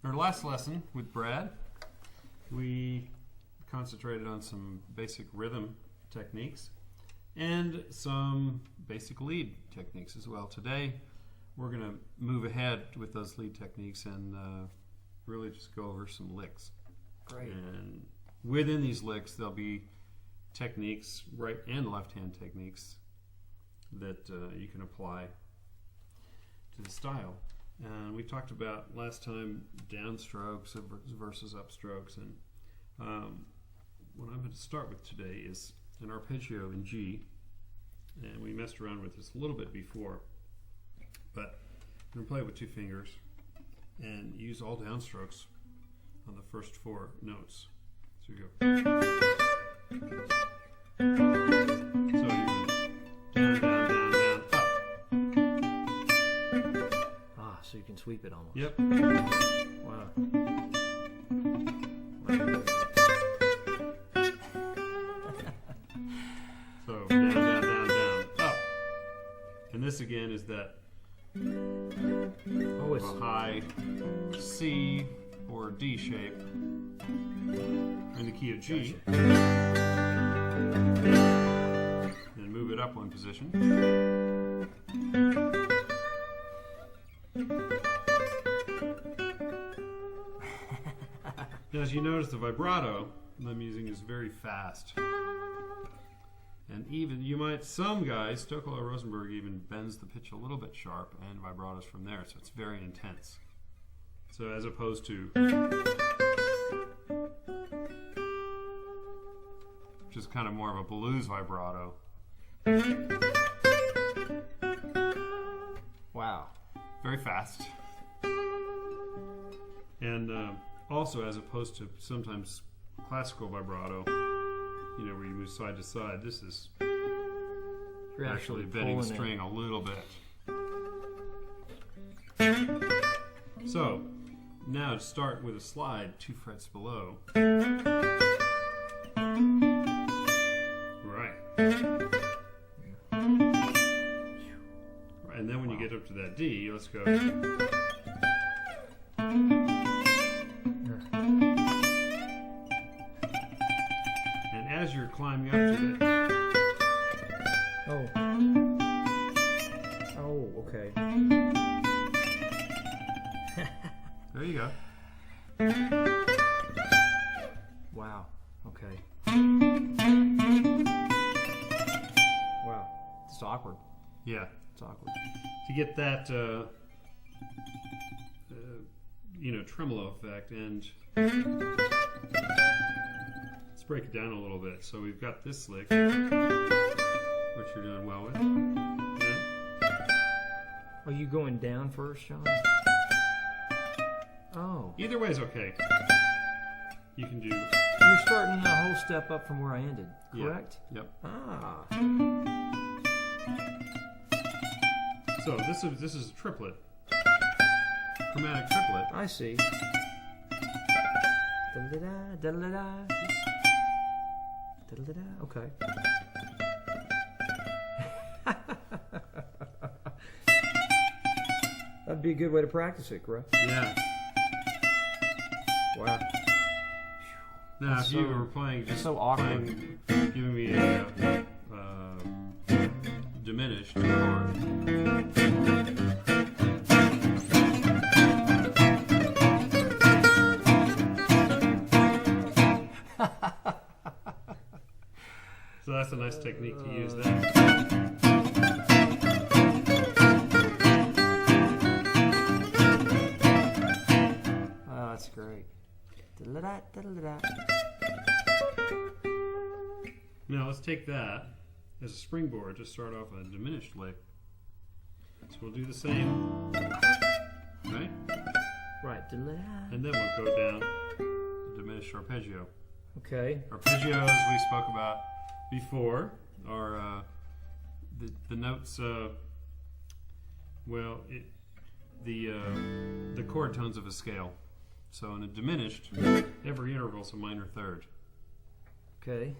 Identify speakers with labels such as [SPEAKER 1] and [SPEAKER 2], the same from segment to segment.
[SPEAKER 1] Our last lesson with Brad, we concentrated on some basic rhythm techniques and some basic lead techniques as well. Today, we're going to move ahead with those lead techniques and really just go over some licks.
[SPEAKER 2] Great.
[SPEAKER 1] And within these licks, there'll be techniques, right and left-hand techniques, that you can apply to the style. And we talked about last time downstrokes versus upstrokes, and what I'm going to start with today is an arpeggio in G, and we messed around with this a little bit before, but I'm going to play it with 2 fingers and use all downstrokes on the first 4 notes. So you go. So you down, down, down, down, up.
[SPEAKER 2] Ah, so you can sweep it almost.
[SPEAKER 1] Yep.
[SPEAKER 2] Wow.
[SPEAKER 1] So down, down, down, down, up. And this again is that
[SPEAKER 2] It's
[SPEAKER 1] a high C or D shape in the key of G.
[SPEAKER 2] Gotcha.
[SPEAKER 1] Then move it up 1 position. Now, as you notice, the vibrato I'm using is very fast. And even, some guys, Stockel or Rosenberg even bends the pitch a little bit sharp and vibratos from there, so it's very intense. So as opposed to, which is kind of more of a blues vibrato.
[SPEAKER 2] Wow.
[SPEAKER 1] Very fast. And also, as opposed to sometimes classical vibrato, where you move side to side, this is
[SPEAKER 2] You're
[SPEAKER 1] actually bending the string a little bit. So, now to start with a slide 2 frets below. Right. And then when you get up to that D, let's go. And as you're climbing up to it.
[SPEAKER 2] Oh, okay.
[SPEAKER 1] There you go.
[SPEAKER 2] Wow. Okay. Wow. It's awkward.
[SPEAKER 1] Yeah.
[SPEAKER 2] It's awkward.
[SPEAKER 1] To get that, tremolo effect, and let's break it down a little bit. So we've got this lick, which you're doing well with. Yeah.
[SPEAKER 2] Are you going down first, John? Oh.
[SPEAKER 1] Either way is okay. You can do.
[SPEAKER 2] You're starting the whole step up from where I ended, correct?
[SPEAKER 1] Yep.
[SPEAKER 2] Ah.
[SPEAKER 1] So this is a triplet, chromatic triplet.
[SPEAKER 2] I see. Da-da-da, da-da-da. Da-da-da. Okay. That'd be a good way to practice it, correct?
[SPEAKER 1] Yeah.
[SPEAKER 2] Wow.
[SPEAKER 1] Now, if you were playing, just
[SPEAKER 2] so awkward.
[SPEAKER 1] Giving me a diminished chord. So that's a nice technique to use there.
[SPEAKER 2] Oh, that's great. Da-da-da, da-da-da.
[SPEAKER 1] Now let's take that as a springboard to start off a diminished lick. So we'll do the same, right?
[SPEAKER 2] Right. Da-da-da.
[SPEAKER 1] And then we'll go down to diminished arpeggio.
[SPEAKER 2] Okay.
[SPEAKER 1] Arpeggios we spoke about before are the notes. The chord tones of a scale. So in a diminished, every interval is a minor third.
[SPEAKER 2] Okay.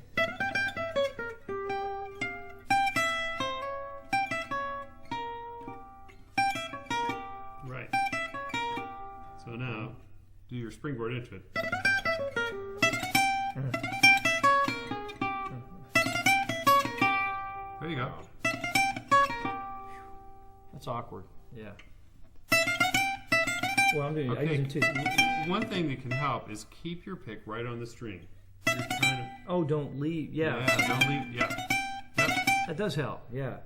[SPEAKER 1] Right. So now do your springboard into it. There you go.
[SPEAKER 2] That's awkward. Yeah. Well, I'm doing.
[SPEAKER 1] Okay.
[SPEAKER 2] I'm using two.
[SPEAKER 1] One thing that can help is keep your pick right on the string. You're kind of,
[SPEAKER 2] Oh, don't leave. Yeah.
[SPEAKER 1] yeah, don't leave. Yeah. Yep.
[SPEAKER 2] That does help. Yeah.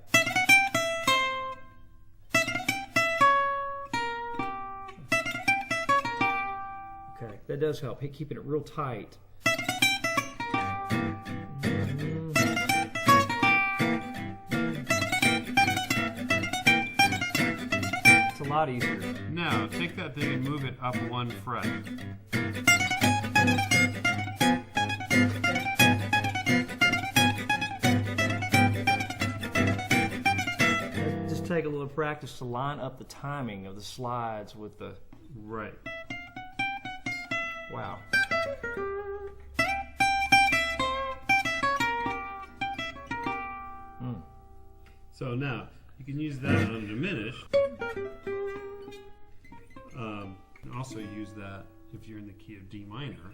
[SPEAKER 2] Okay, that does help. Hey, keeping it real tight. It's a lot easier.
[SPEAKER 1] Now, take that thing and move it up one fret.
[SPEAKER 2] Just take a little practice to line up the timing of the slides with the...
[SPEAKER 1] Right.
[SPEAKER 2] Wow.
[SPEAKER 1] So now, you can use that on diminished. You can also use that if you're in the key of D minor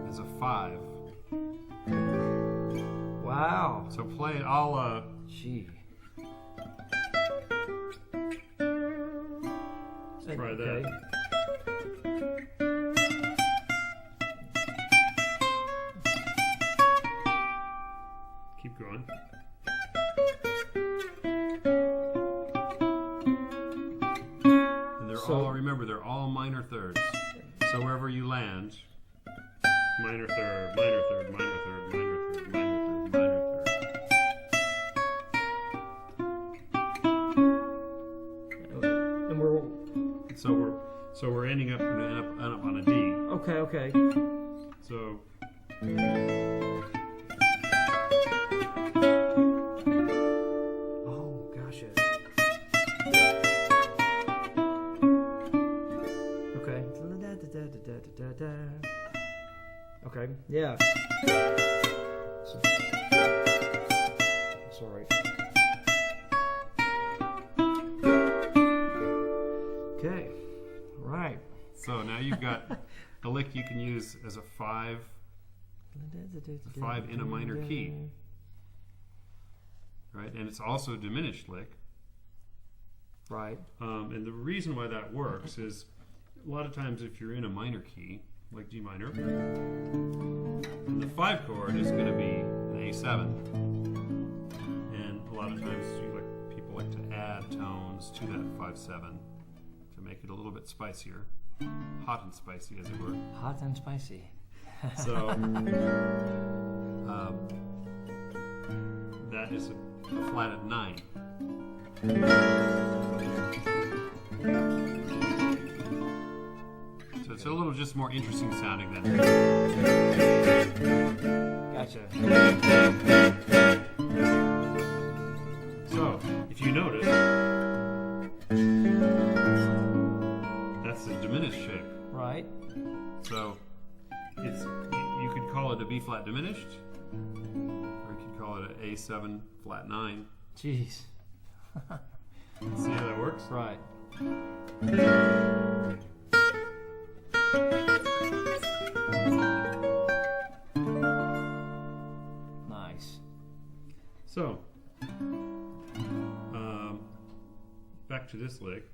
[SPEAKER 1] as a 5.
[SPEAKER 2] Wow.
[SPEAKER 1] So play it all,
[SPEAKER 2] Gee.
[SPEAKER 1] let's try that. Keep going. And they're all, remember, they're all minor thirds. So wherever you land, minor third, minor third, minor third, minor third, minor third, minor
[SPEAKER 2] And we're...
[SPEAKER 1] third. So we're ending up on a D.
[SPEAKER 2] Okay.
[SPEAKER 1] So
[SPEAKER 2] Oh, gosh. Okay. Okay. Yeah. It's all right. Okay. Right.
[SPEAKER 1] So now you've got a lick you can use as a 5 in a minor key, right? And it's also a diminished lick.
[SPEAKER 2] Right.
[SPEAKER 1] And the reason why that works is a lot of times if you're in a minor key, like G minor, and the 5 chord is going to be an A7. And a lot of times people like to add tones to that 5/7 to make it a little bit spicier. Hot and spicy, as it were.
[SPEAKER 2] Hot and spicy.
[SPEAKER 1] So that is a flat of 9. So it's a little just more interesting sounding than.
[SPEAKER 2] Gotcha.
[SPEAKER 1] So if you notice, that's a diminished shape.
[SPEAKER 2] Right.
[SPEAKER 1] So it's, you could call it a B flat diminished, or you could call it an A7 flat 9.
[SPEAKER 2] Jeez.
[SPEAKER 1] See how that works?
[SPEAKER 2] Right. Nice.
[SPEAKER 1] So back to this lick.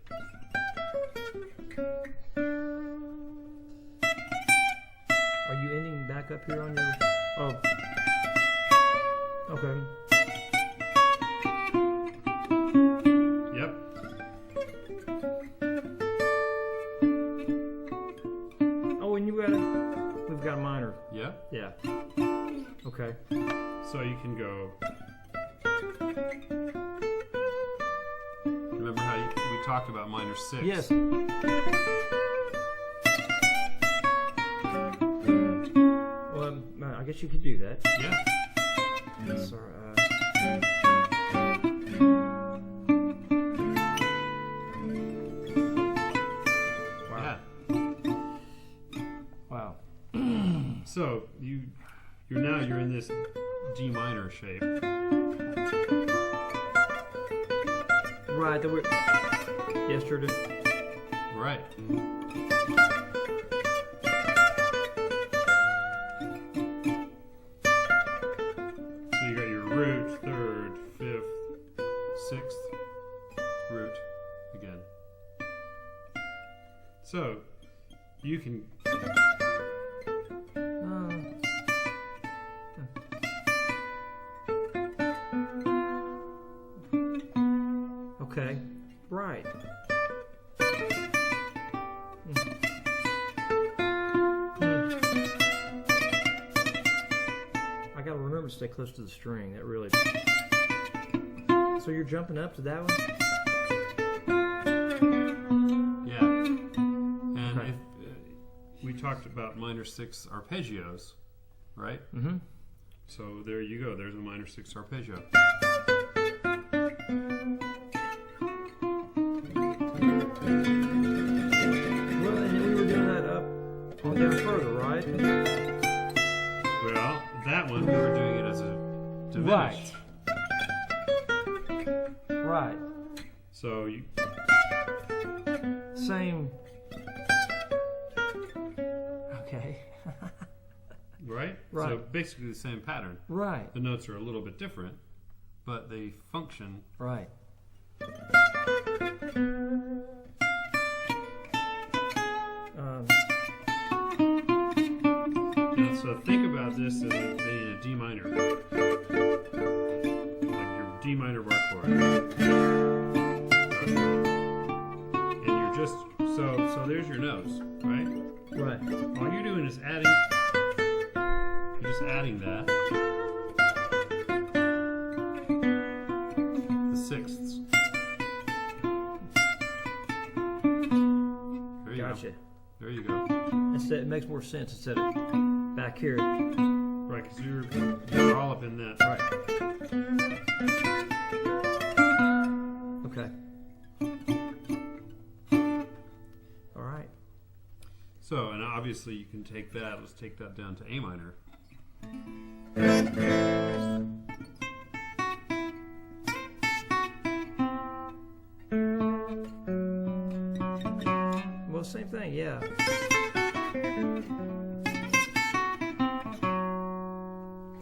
[SPEAKER 2] Are you ending back up here on your... Oh. Okay.
[SPEAKER 1] Yep.
[SPEAKER 2] Oh, and we've got a minor.
[SPEAKER 1] Yep.
[SPEAKER 2] Yeah. Okay.
[SPEAKER 1] So you can go. Remember how we talked about minor 6?
[SPEAKER 2] Yes. Well, I guess you could do that.
[SPEAKER 1] Yeah.
[SPEAKER 2] Sorry.
[SPEAKER 1] Wow.
[SPEAKER 2] Yeah. Wow.
[SPEAKER 1] So you're in this D minor shape.
[SPEAKER 2] Right. Yesterday.
[SPEAKER 1] Right. So you got your root, third, fifth, sixth, root again. So you can
[SPEAKER 2] okay, right. I gotta remember to stay close to the string. That really. So you're jumping up to that one?
[SPEAKER 1] yeah. And
[SPEAKER 2] Okay.
[SPEAKER 1] if we talked about minor six arpeggios, right?
[SPEAKER 2] Mm-hmm.
[SPEAKER 1] So there you go. There's a minor six arpeggio.
[SPEAKER 2] Well, and we were doing that up on down further, right?
[SPEAKER 1] Well, that one we were doing it as a diminished.
[SPEAKER 2] Right.
[SPEAKER 1] So you
[SPEAKER 2] Same. Okay.
[SPEAKER 1] right?
[SPEAKER 2] Right.
[SPEAKER 1] So basically the same pattern.
[SPEAKER 2] Right.
[SPEAKER 1] The notes are a little bit different, but they function.
[SPEAKER 2] Right.
[SPEAKER 1] So think about this as it being a D minor, like your D minor bar chord, and you're just so there's your notes, right?
[SPEAKER 2] Right.
[SPEAKER 1] All you're doing is adding. You're just adding that. The sixths. There you
[SPEAKER 2] Gotcha.
[SPEAKER 1] go. There you go.
[SPEAKER 2] Instead, it makes more sense instead of back here.
[SPEAKER 1] Right, because you're all up in that.
[SPEAKER 2] Right. Okay. All right.
[SPEAKER 1] So, and obviously you can take that. Let's take that down to A minor.
[SPEAKER 2] Well, same thing, yeah.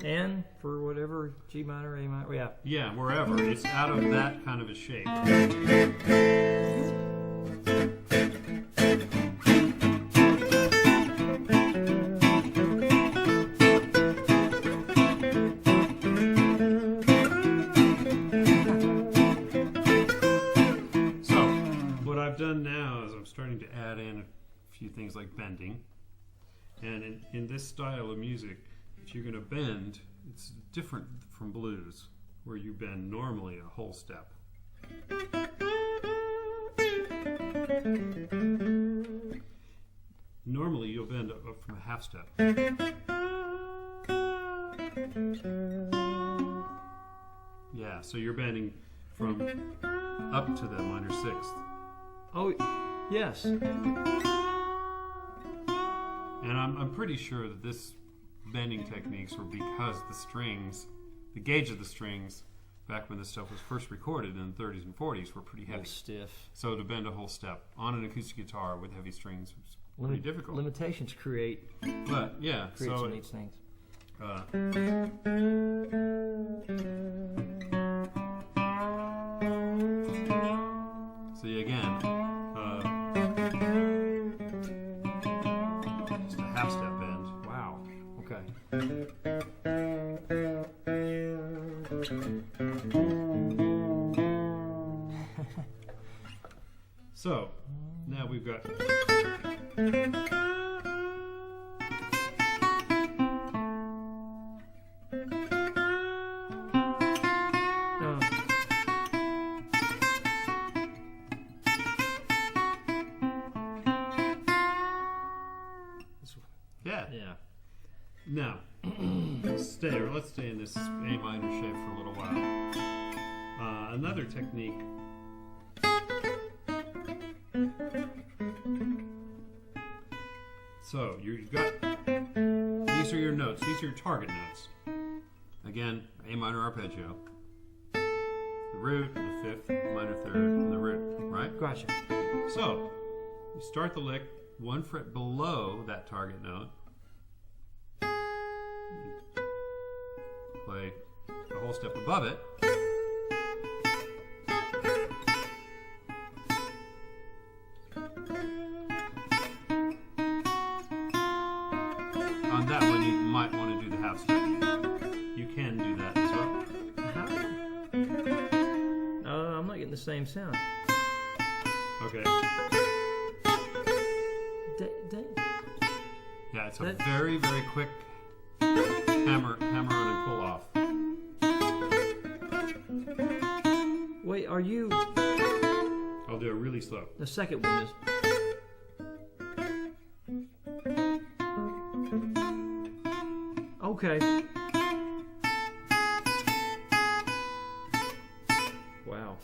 [SPEAKER 2] And for whatever G minor, A minor, yeah.
[SPEAKER 1] Yeah, wherever. It's out of that kind of a shape. So, what I've done now is I'm starting to add in a few things like bending. And in this style of music, if you're going to bend, it's different from blues, where you bend normally a whole step. Normally you'll bend up from a half step. Yeah, so you're bending from up to the minor sixth.
[SPEAKER 2] Oh, yes.
[SPEAKER 1] And I'm pretty sure that this bending techniques were because the strings, the gauge of the strings, back when this stuff was first recorded in the 30s and 40s, were pretty heavy.
[SPEAKER 2] Stiff.
[SPEAKER 1] So to bend a whole step on an acoustic guitar with heavy strings was pretty difficult.
[SPEAKER 2] Limitations create
[SPEAKER 1] But yeah, so
[SPEAKER 2] some neat things.
[SPEAKER 1] See again, just a half step bend.
[SPEAKER 2] Wow. Okay.
[SPEAKER 1] So now we've got. Yeah.
[SPEAKER 2] Yeah.
[SPEAKER 1] Now, let's stay in this A minor shape for a little while. Another technique. So you've got, these are your notes. These are your target notes. Again, A minor arpeggio. The root, the fifth, minor third, and the root, right?
[SPEAKER 2] Gotcha.
[SPEAKER 1] So, You start the lick 1 fret below that target note. Play a whole step above it. On that one, you might want to do the half step. You can do that as well.
[SPEAKER 2] I'm not getting the same sound.
[SPEAKER 1] Okay. Yeah, it's a
[SPEAKER 2] That-
[SPEAKER 1] very, very quick hammer on and pull off.
[SPEAKER 2] Wait, are you...
[SPEAKER 1] I'll do it really slow.
[SPEAKER 2] The second one is... Okay. Wow.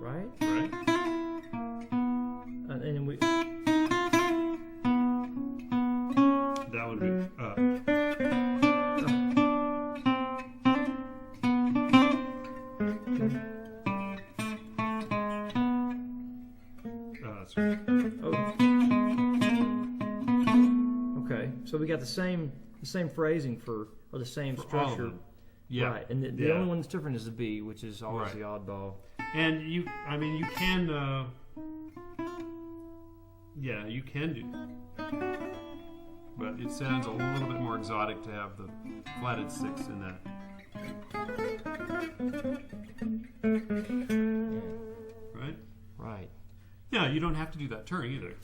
[SPEAKER 2] Right?
[SPEAKER 1] Right?
[SPEAKER 2] And we...
[SPEAKER 1] That would be that's right.
[SPEAKER 2] Oh. Okay, so we got the same phrasing for, or the same
[SPEAKER 1] For all of
[SPEAKER 2] structure.
[SPEAKER 1] them. Yeah.
[SPEAKER 2] Right, and the only one that's different is the B, which is always
[SPEAKER 1] Right.
[SPEAKER 2] the oddball.
[SPEAKER 1] And you can, you can do, but it sounds a little bit more exotic to have the flatted 6 in that. Right?
[SPEAKER 2] Right.
[SPEAKER 1] Yeah, you don't have to do that turn either.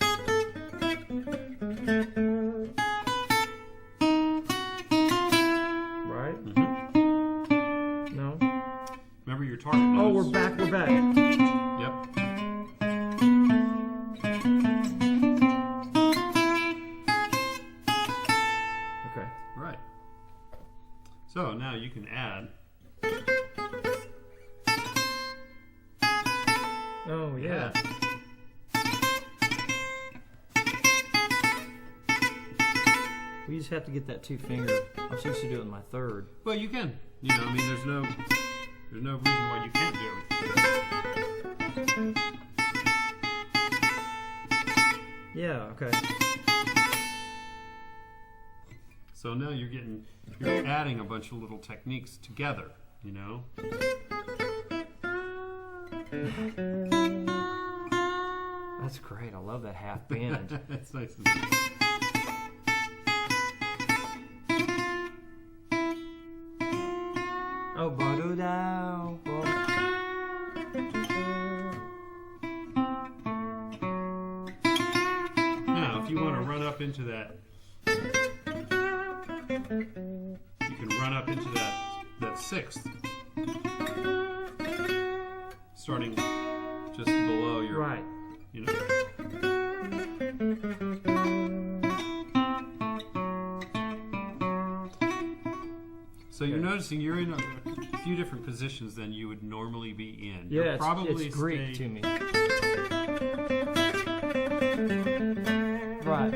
[SPEAKER 2] Right?
[SPEAKER 1] Mm-hmm.
[SPEAKER 2] No?
[SPEAKER 1] Remember your target notes.
[SPEAKER 2] Oh, we're back.
[SPEAKER 1] Yep.
[SPEAKER 2] Okay.
[SPEAKER 1] Right. So now you can add.
[SPEAKER 2] Oh, yeah. We just have to get that 2 finger. I'm supposed to do it with my third.
[SPEAKER 1] Well, you can. You know, I mean, there's no reason why you can't do it.
[SPEAKER 2] Yeah, okay.
[SPEAKER 1] So now you're adding a bunch of little techniques together, you know?
[SPEAKER 2] That's great. I love that half bend.
[SPEAKER 1] That's nice, isn't it?
[SPEAKER 2] Oh, ba-do-dow.
[SPEAKER 1] Now, if you want to run up into that, you can run up into that 6th, starting just below your,
[SPEAKER 2] Right.
[SPEAKER 1] you know. So you're noticing you're in a few different positions than you would normally be in.
[SPEAKER 2] Yeah,
[SPEAKER 1] You'll probably
[SPEAKER 2] it's Greek
[SPEAKER 1] stay-
[SPEAKER 2] to me. Right.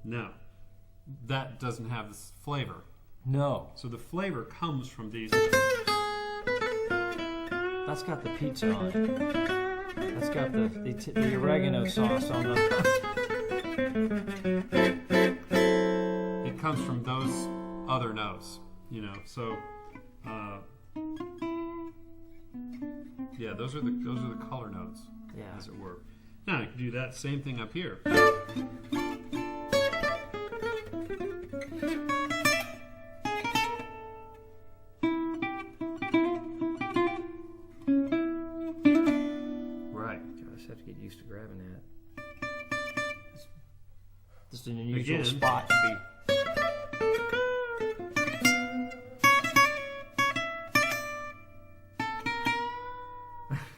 [SPEAKER 1] No, that doesn't have this flavor.
[SPEAKER 2] No.
[SPEAKER 1] So the flavor comes from these.
[SPEAKER 2] That's got the pizza on it. That's got the oregano sauce on the...
[SPEAKER 1] It comes from those other notes, you know. So, yeah, those are the color notes,
[SPEAKER 2] Yeah.
[SPEAKER 1] as it were. Now you can do that same thing up here. Right.
[SPEAKER 2] I just have to get used to grabbing that. It's just an unusual
[SPEAKER 1] Again.
[SPEAKER 2] spot to be.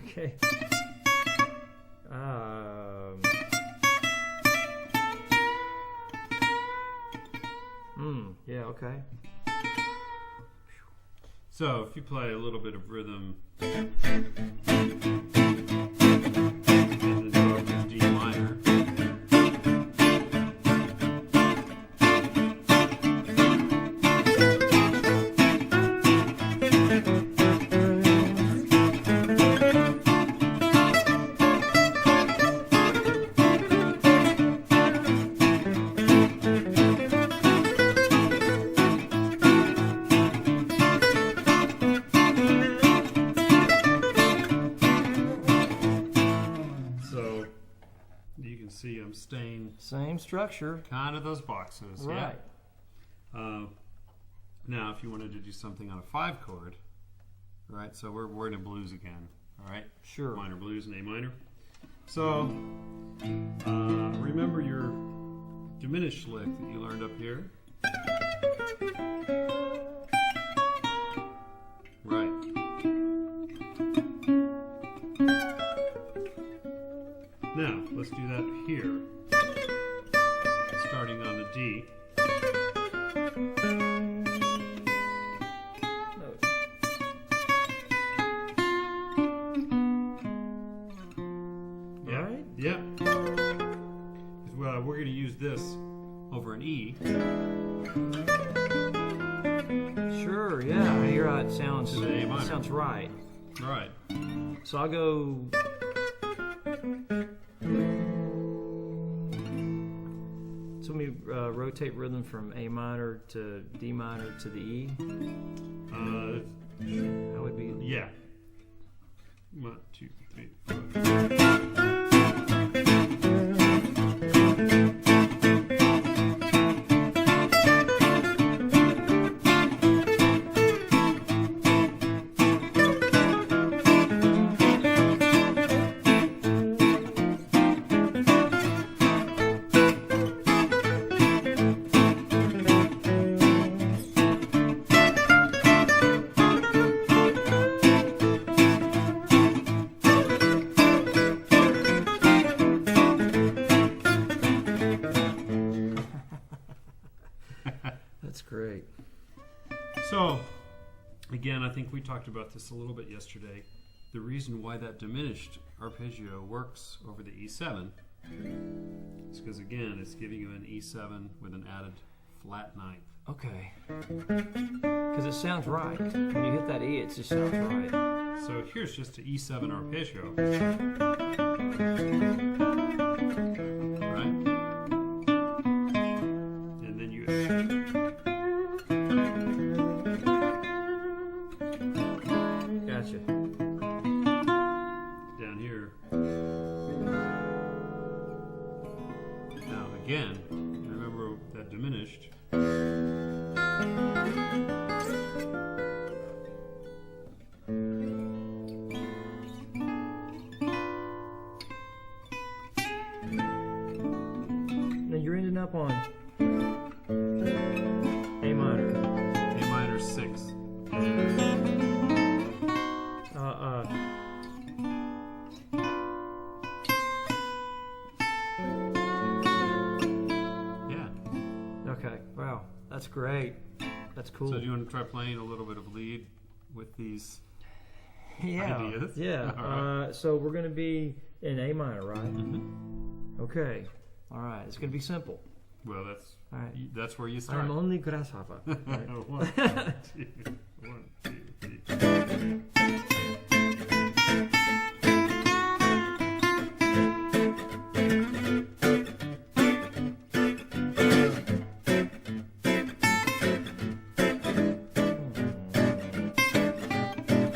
[SPEAKER 2] Okay. Yeah, okay.
[SPEAKER 1] So if you play a little bit of rhythm and then go up to D minor.
[SPEAKER 2] Same structure.
[SPEAKER 1] Kind of those boxes.
[SPEAKER 2] Right.
[SPEAKER 1] Yeah. Now, if you wanted to do something on a 5 chord, right? So we're in a blues again. All right.
[SPEAKER 2] Sure.
[SPEAKER 1] Minor blues and A minor. So remember your diminished lick that you learned up here. Right. Now, let's do that here. Starting on the D. Yeah.
[SPEAKER 2] Right?
[SPEAKER 1] Yeah. Well, we're going to use this over an E.
[SPEAKER 2] Sure, yeah. I hear how it sounds.
[SPEAKER 1] To the A minor.
[SPEAKER 2] It sounds right.
[SPEAKER 1] Right.
[SPEAKER 2] So I'll go. So let me rotate rhythm from A minor to D minor to the E. That would be.
[SPEAKER 1] Yeah. 1, 2, 3, 4.
[SPEAKER 2] That's great.
[SPEAKER 1] So, again, I think we talked about this a little bit yesterday. The reason why that diminished arpeggio works over the E7 is because, again, it's giving you an E7 with an added flat ninth.
[SPEAKER 2] Okay. Because it sounds right. When you hit that E, it just sounds right.
[SPEAKER 1] So here's just an E7 arpeggio. Right? And then you...
[SPEAKER 2] Gotcha.
[SPEAKER 1] Down here. Now again, remember that diminished.
[SPEAKER 2] Now you're ending up on A minor.
[SPEAKER 1] A minor 6. Yeah.
[SPEAKER 2] Okay. Wow. That's great. That's cool.
[SPEAKER 1] So do you want to try playing a little bit of lead with these
[SPEAKER 2] Yeah.
[SPEAKER 1] ideas?
[SPEAKER 2] Yeah.
[SPEAKER 1] All right.
[SPEAKER 2] So we're going to be in A minor, right?
[SPEAKER 1] Mm-hmm.
[SPEAKER 2] Okay. All right. It's going to be simple.
[SPEAKER 1] Well, that's
[SPEAKER 2] All right.
[SPEAKER 1] that's where you start.
[SPEAKER 2] I'm only grasshopper. Right?
[SPEAKER 1] 1, 2, 1, 2, 3.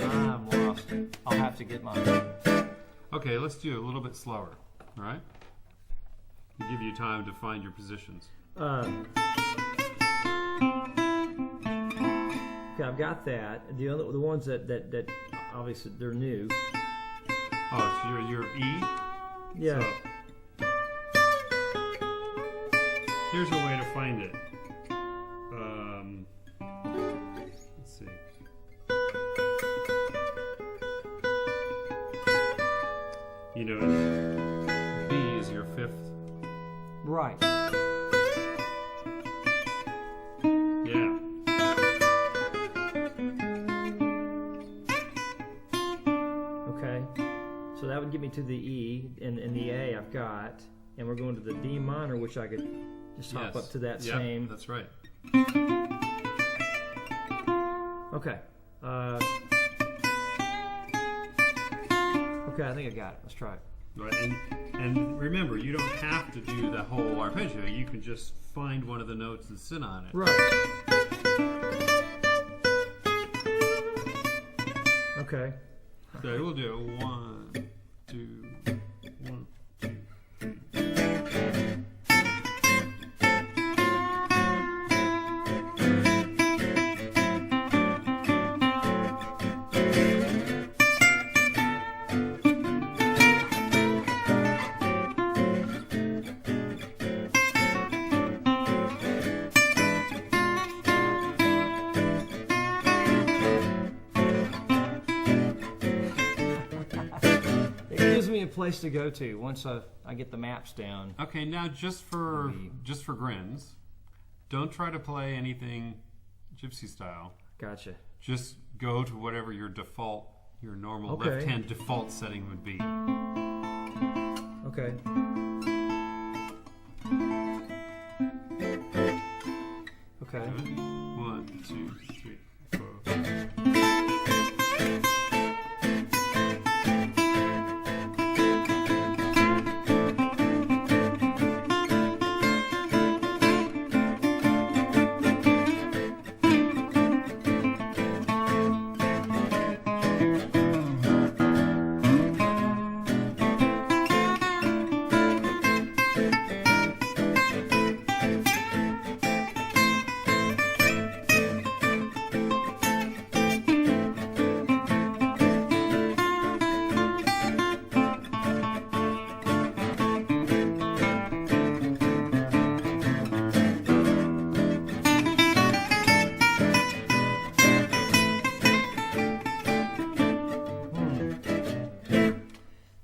[SPEAKER 2] I'm lost. I'll have to get my.
[SPEAKER 1] Okay, let's do it a little bit slower. All right. We'll give you time to find your positions.
[SPEAKER 2] Okay, I've got that. The ones that obviously they're new.
[SPEAKER 1] Oh, it's your E.
[SPEAKER 2] Yeah.
[SPEAKER 1] So, here's a way to find it. Let's see. You know, B is your 5th.
[SPEAKER 2] Right.
[SPEAKER 1] Yeah.
[SPEAKER 2] Okay. So that would get me to the E, and the A I've got, and we're going to the D minor, which I could just hop
[SPEAKER 1] Yes.
[SPEAKER 2] up to that
[SPEAKER 1] Yep,
[SPEAKER 2] same.
[SPEAKER 1] that's right.
[SPEAKER 2] Okay. Okay, I think I got it. Let's try it.
[SPEAKER 1] Right, and remember, you don't have to do the whole arpeggio. You can just find one of the notes and sit on it.
[SPEAKER 2] Right. Okay.
[SPEAKER 1] Okay, we'll do it. 1, 2, 1, 2, 3.
[SPEAKER 2] place to go to once I get the maps down.
[SPEAKER 1] Okay, now just for grins, don't try to play anything gypsy style.
[SPEAKER 2] Gotcha.
[SPEAKER 1] Just go to whatever your normal left-hand default setting would be.
[SPEAKER 2] Okay. Okay.
[SPEAKER 1] 1, 2, 3, 4.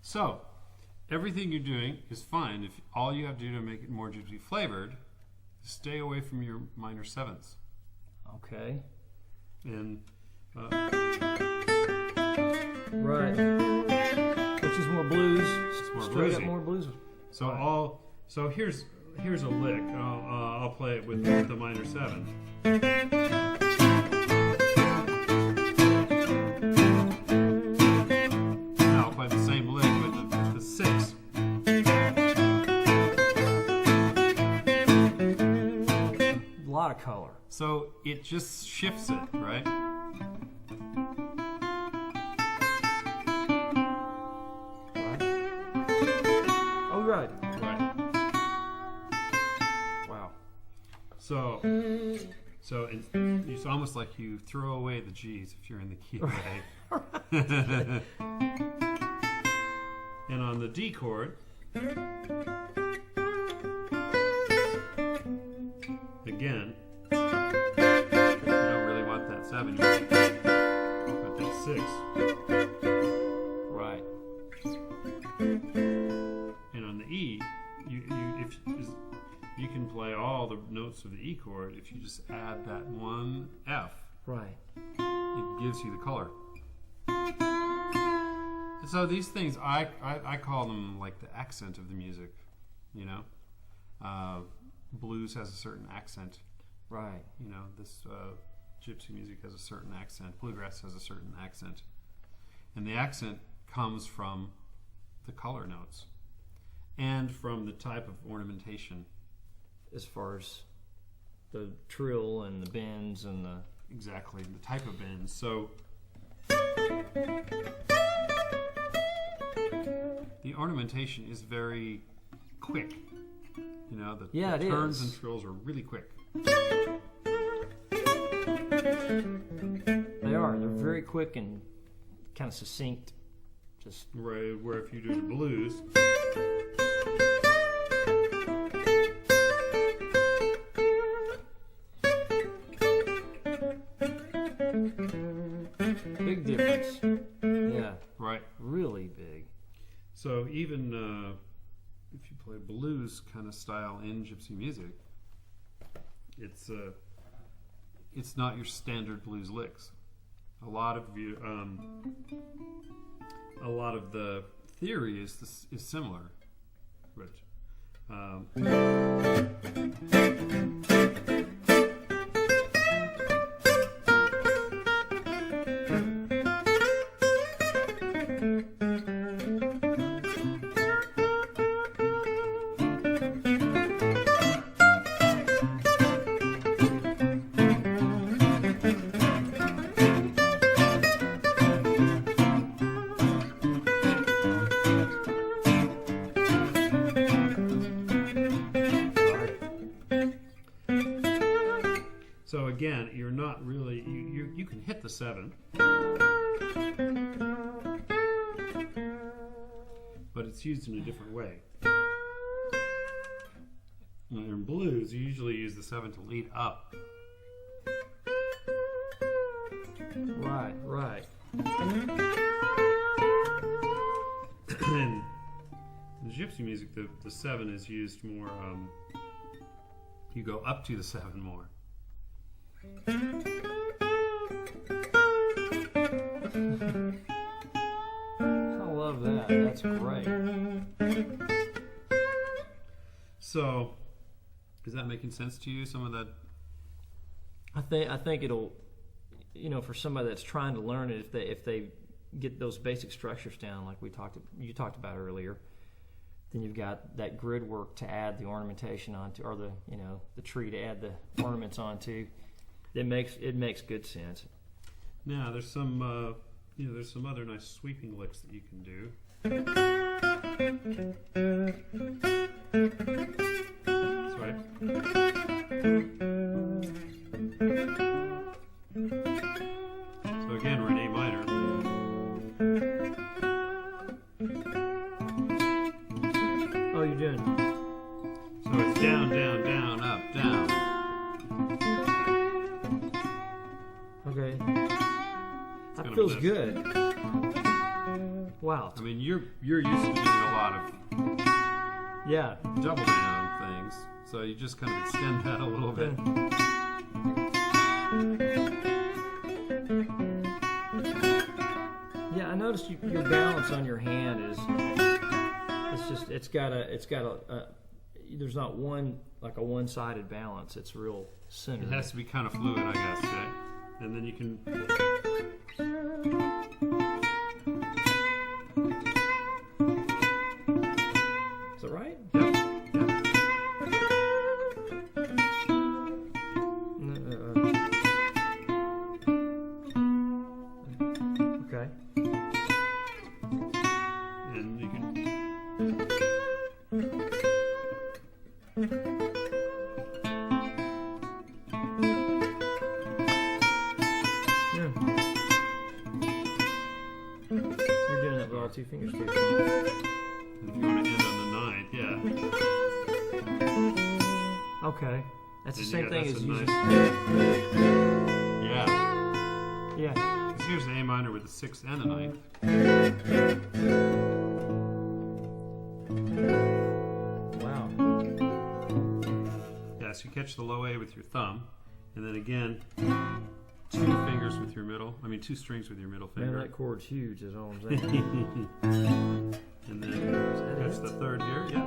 [SPEAKER 1] So, everything you're doing is fine. If all you have to do to make it more gypsy flavored is stay away from your minor sevenths.
[SPEAKER 2] Okay.
[SPEAKER 1] And
[SPEAKER 2] right. Which is more blues.
[SPEAKER 1] It's more
[SPEAKER 2] Straight
[SPEAKER 1] bluesy.
[SPEAKER 2] up more blues.
[SPEAKER 1] So here's a lick. I'll play it with the minor seventh. The same lick with the six.
[SPEAKER 2] A lot of color.
[SPEAKER 1] So it just shifts it, right?
[SPEAKER 2] Oh, right.
[SPEAKER 1] Right.
[SPEAKER 2] Wow.
[SPEAKER 1] So it's almost like you throw away the G's if you're in the key of A. And on the D chord, again, you don't really want that 7, you want that 6.
[SPEAKER 2] Right.
[SPEAKER 1] And on the E, you can play all the notes of the E chord if you just add that one F.
[SPEAKER 2] Right.
[SPEAKER 1] It gives you the color. So these things, I call them like the accent of the music, you know. Blues has a certain accent.
[SPEAKER 2] Right.
[SPEAKER 1] You know, this gypsy music has a certain accent. Bluegrass has a certain accent. And the accent comes from the color notes and from the type of ornamentation.
[SPEAKER 2] As far as the trill and the bends and the...
[SPEAKER 1] Exactly, the type of bends. So the ornamentation is very quick. You know, the turns and trills are really quick.
[SPEAKER 2] They are. They're very quick and kind of succinct. Just
[SPEAKER 1] right, where if you do the blues,
[SPEAKER 2] big difference. Yeah.
[SPEAKER 1] right.
[SPEAKER 2] Really big.
[SPEAKER 1] So even if you play blues kind of style in gypsy music, it's not your standard blues licks. A lot of the theory is similar, Rich. So again, you're not really you can hit the 7, but it's used in a different way. In blues, you usually use the 7 to lead up.
[SPEAKER 2] Right, right.
[SPEAKER 1] gypsy music, the 7 is used more. You go up to the 7 more.
[SPEAKER 2] I love that. That's great.
[SPEAKER 1] So, is that making sense to you? Some of that.
[SPEAKER 2] I think it'll, for somebody that's trying to learn it, if they get those basic structures down, like you talked about earlier, then you've got that grid work to add the ornamentation onto, or the tree to add the ornaments onto. It makes good sense.
[SPEAKER 1] Now there's some there's some other nice sweeping licks that you can do. That's right. So again, we're in A minor.
[SPEAKER 2] Oh, you're doing.
[SPEAKER 1] So it's down, down, down, up, down.
[SPEAKER 2] Okay. That feels good. Wow.
[SPEAKER 1] I mean, you're used to doing a lot of double down things, so you just kind of extend that a little bit.
[SPEAKER 2] Yeah, I noticed your balance on your hand it's got a there's not a one-sided balance. It's real centered.
[SPEAKER 1] It has to be kind of fluid, I guess, okay? And then you can.
[SPEAKER 2] Is that right?
[SPEAKER 1] Yep.
[SPEAKER 2] Okay.
[SPEAKER 1] And you can.
[SPEAKER 2] You're doing that with all 2 fingers too.
[SPEAKER 1] If you want to end on the 9th, yeah.
[SPEAKER 2] Okay. That's the
[SPEAKER 1] Then
[SPEAKER 2] same thing
[SPEAKER 1] that's
[SPEAKER 2] as
[SPEAKER 1] a
[SPEAKER 2] using.
[SPEAKER 1] Yeah.
[SPEAKER 2] Yeah.
[SPEAKER 1] Because here's the A minor with the 6th and the 9th.
[SPEAKER 2] Wow.
[SPEAKER 1] Yeah, so you catch the low A with your thumb, and then again, 2 fingers with your middle. I mean, 2 strings with your middle
[SPEAKER 2] Man,
[SPEAKER 1] finger.
[SPEAKER 2] that chord's huge, is all I'm saying.
[SPEAKER 1] And then catch the 3rd here. Yeah.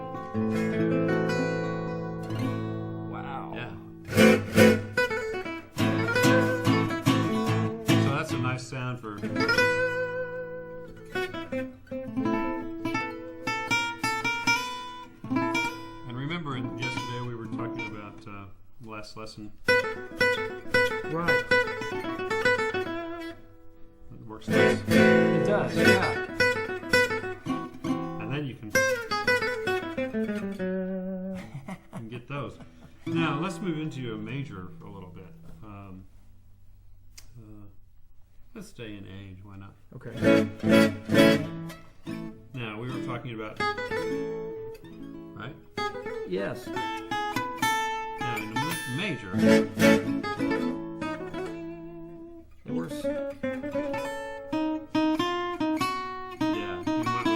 [SPEAKER 2] Wow.
[SPEAKER 1] Yeah. So that's a nice sound for. And remember, yesterday we were talking about last lesson.
[SPEAKER 2] Right.
[SPEAKER 1] It works nice.
[SPEAKER 2] It does, yeah.
[SPEAKER 1] And then you can get those. Now let's move into a major for a little bit. Let's stay in A. Why not?
[SPEAKER 2] Okay.
[SPEAKER 1] Now we were talking about, right?
[SPEAKER 2] Yes.
[SPEAKER 1] Now in the major,
[SPEAKER 2] It works.
[SPEAKER 1] yeah, you might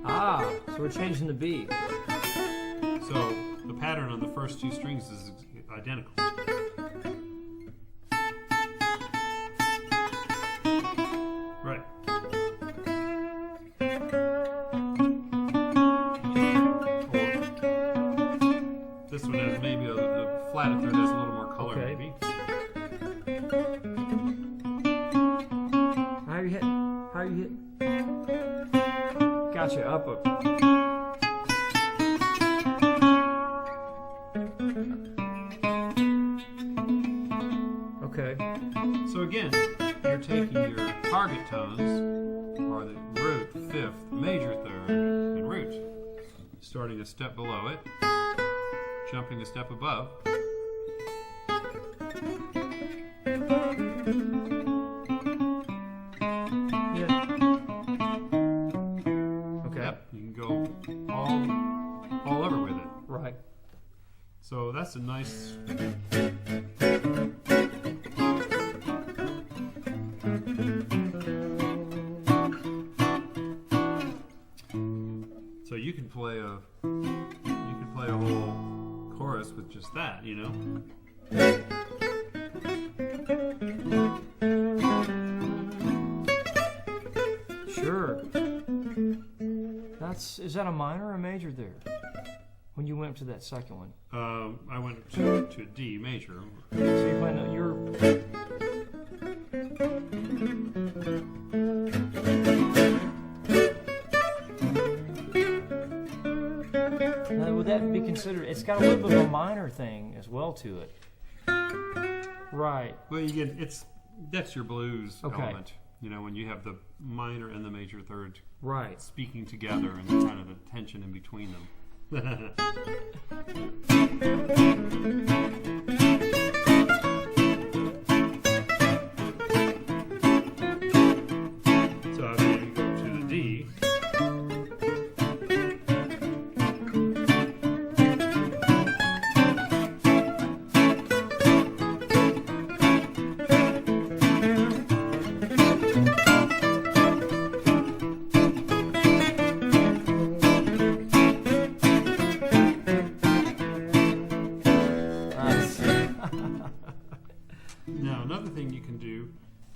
[SPEAKER 1] want
[SPEAKER 2] So we're changing the beat.
[SPEAKER 1] to. So the pattern on the first 2 strings is identical. Right. This one has maybe the flat up there has a little more color,
[SPEAKER 2] Okay.
[SPEAKER 1] maybe.
[SPEAKER 2] How are you hitting? Gotcha. Up. Okay.
[SPEAKER 1] So again, you're taking your target tones, or the root, 5th, major 3rd, and root, starting a step below it, jumping a step above.
[SPEAKER 2] Yeah. Okay.
[SPEAKER 1] Yep, you can go all over with it.
[SPEAKER 2] Right.
[SPEAKER 1] So that's a nice. So could play a whole chorus with just that, you know.
[SPEAKER 2] Sure. Is that a minor or a major there? When you went to that second one?
[SPEAKER 1] I went to a D major.
[SPEAKER 2] So you went, now, would that be considered? It's got a little bit of a minor thing as well to it. Right.
[SPEAKER 1] Well, that's your blues element. You know, when you have the minor and the major third speaking together and kind of the tension in between them. So after you go to the D,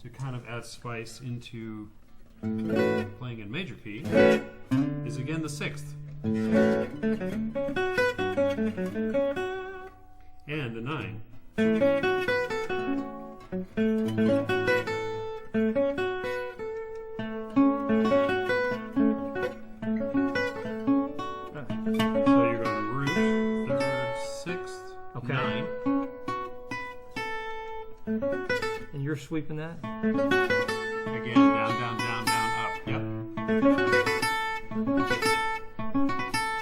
[SPEAKER 1] to kind of add spice into playing in major key is again the sixth and the 9. So you're going to root, third, sixth, 9.
[SPEAKER 2] And you're sweeping that?
[SPEAKER 1] Again, down, down, down, down, up. Yep.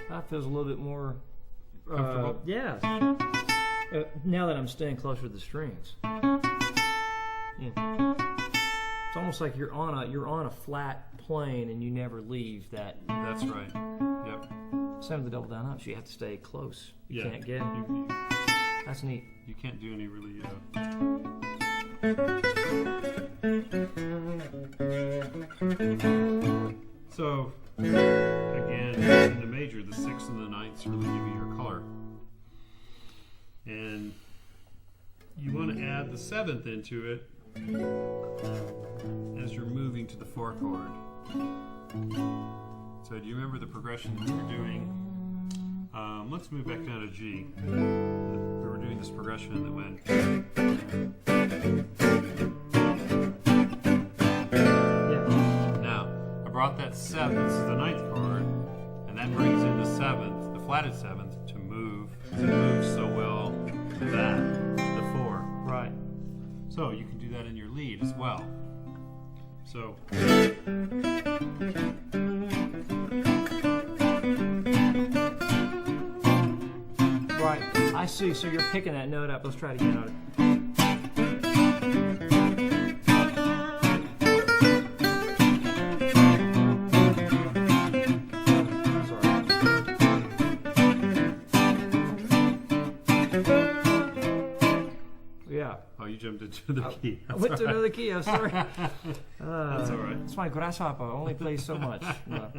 [SPEAKER 2] That feels a little bit more
[SPEAKER 1] comfortable.
[SPEAKER 2] Yeah. Now that I'm staying closer to the strings. Yeah. It's almost like you're on a flat plane and you never leave that.
[SPEAKER 1] That's right. Yep.
[SPEAKER 2] Same with the double down ups. You have to stay close. You can't get. That's neat.
[SPEAKER 1] You can't do any really. So, again, in the major, the 6th and the 9th really give you your color. And you want to add the 7th into it as you're moving to the 4 chord. So do you remember the progression we were doing? Let's move back down to G. We were doing this progression that went... brought that 7th, this is the 9th chord, and that brings in the 7th, the flatted 7th, to move so well to that, the 4.
[SPEAKER 2] Right.
[SPEAKER 1] So you can do that in your lead as well. So.
[SPEAKER 2] Right, I see, so you're picking that note up. Let's try it again on it.
[SPEAKER 1] Jumped into the key.
[SPEAKER 2] I went to another key. I'm sorry.
[SPEAKER 1] That's all right.
[SPEAKER 2] It's my grasshopper. Only plays so much. No.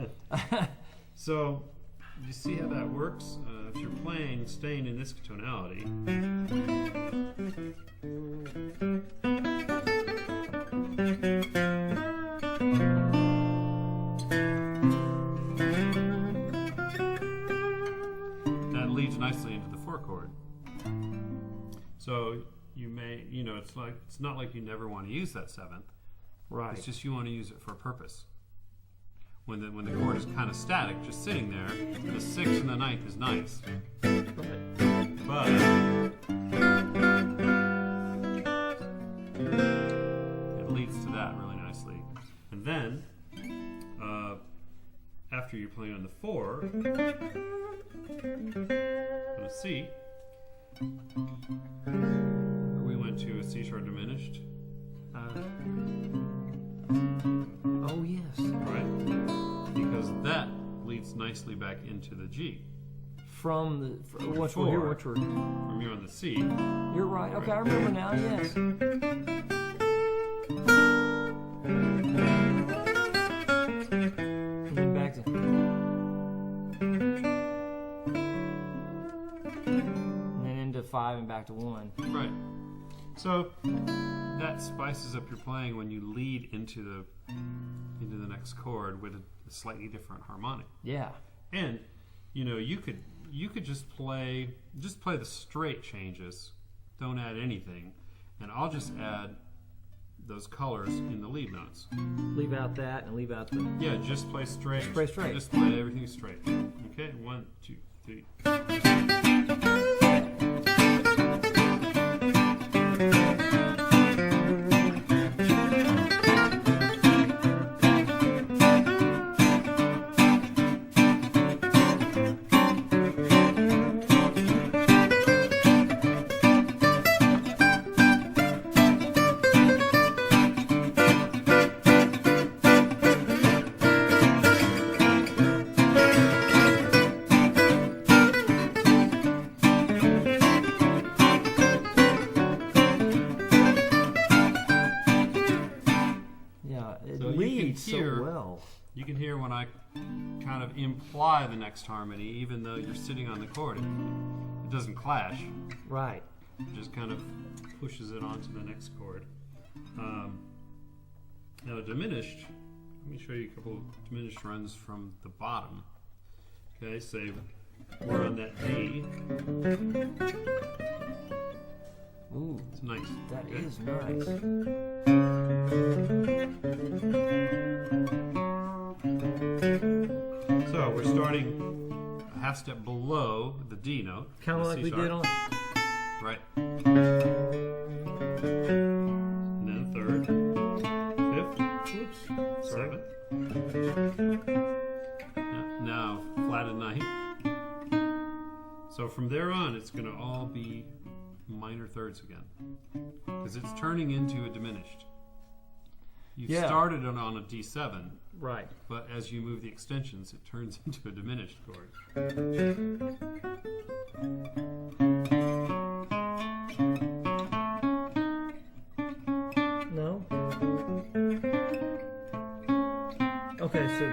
[SPEAKER 1] So, you see how that works? If you're staying in this tonality. That leads nicely into the 4 chord. So. You may, it's not like you never want to use that 7th.
[SPEAKER 2] Right.
[SPEAKER 1] It's just you want to use it for a purpose. When the chord is kind of static, just sitting there, the 6th and the 9th is nice. But it leads to that really nicely. And then, after you're playing on the 4, on a C, to a C sharp diminished.
[SPEAKER 2] Oh yes.
[SPEAKER 1] Right? Because that leads nicely back into the G.
[SPEAKER 2] From you're
[SPEAKER 1] on the C.
[SPEAKER 2] You're right. Okay, I remember now. Yes. And then back to. back to one.
[SPEAKER 1] Right. So that spices up your playing when you lead into the next chord with a slightly different harmonic.
[SPEAKER 2] Yeah.
[SPEAKER 1] And you could just play the straight changes. Don't add anything, and I'll just add those colors in the lead notes.
[SPEAKER 2] Leave out that and leave out the...
[SPEAKER 1] Yeah, just play straight.
[SPEAKER 2] Just play straight.
[SPEAKER 1] Just play everything straight. Okay, 1, 2, 3. You can hear when I kind of imply the next harmony, even though you're sitting on the chord. It doesn't clash.
[SPEAKER 2] Right.
[SPEAKER 1] It just kind of pushes it onto the next chord. Now diminished, let me show you a couple of diminished runs from the bottom. Okay, say we're on that D.
[SPEAKER 2] Ooh,
[SPEAKER 1] it's nice.
[SPEAKER 2] That is nice.
[SPEAKER 1] So we're starting a half step below the D note.
[SPEAKER 2] Kind of like we did on...
[SPEAKER 1] Right. And then third, fifth, seventh. Now flat and ninth. So from there on, it's going to all be minor thirds again, because it's turning into a diminished. You started it on a D7,
[SPEAKER 2] right?
[SPEAKER 1] But as you move the extensions, it turns into a diminished chord.
[SPEAKER 2] No. Okay, so.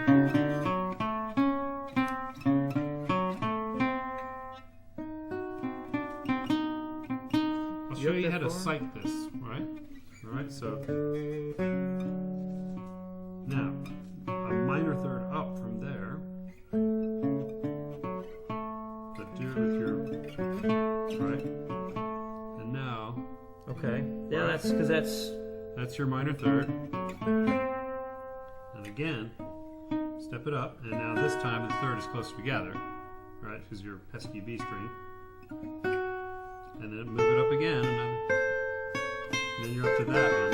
[SPEAKER 1] I'll show you how to sight this, right? All right, so. Now, a minor third up from there, but do it with your, right? And now,
[SPEAKER 2] okay, yeah, that's because
[SPEAKER 1] that's your minor third. And again, step it up, and now this time the third is closer together, right? Because your pesky B string, and then move it up again, and then you're up to that one.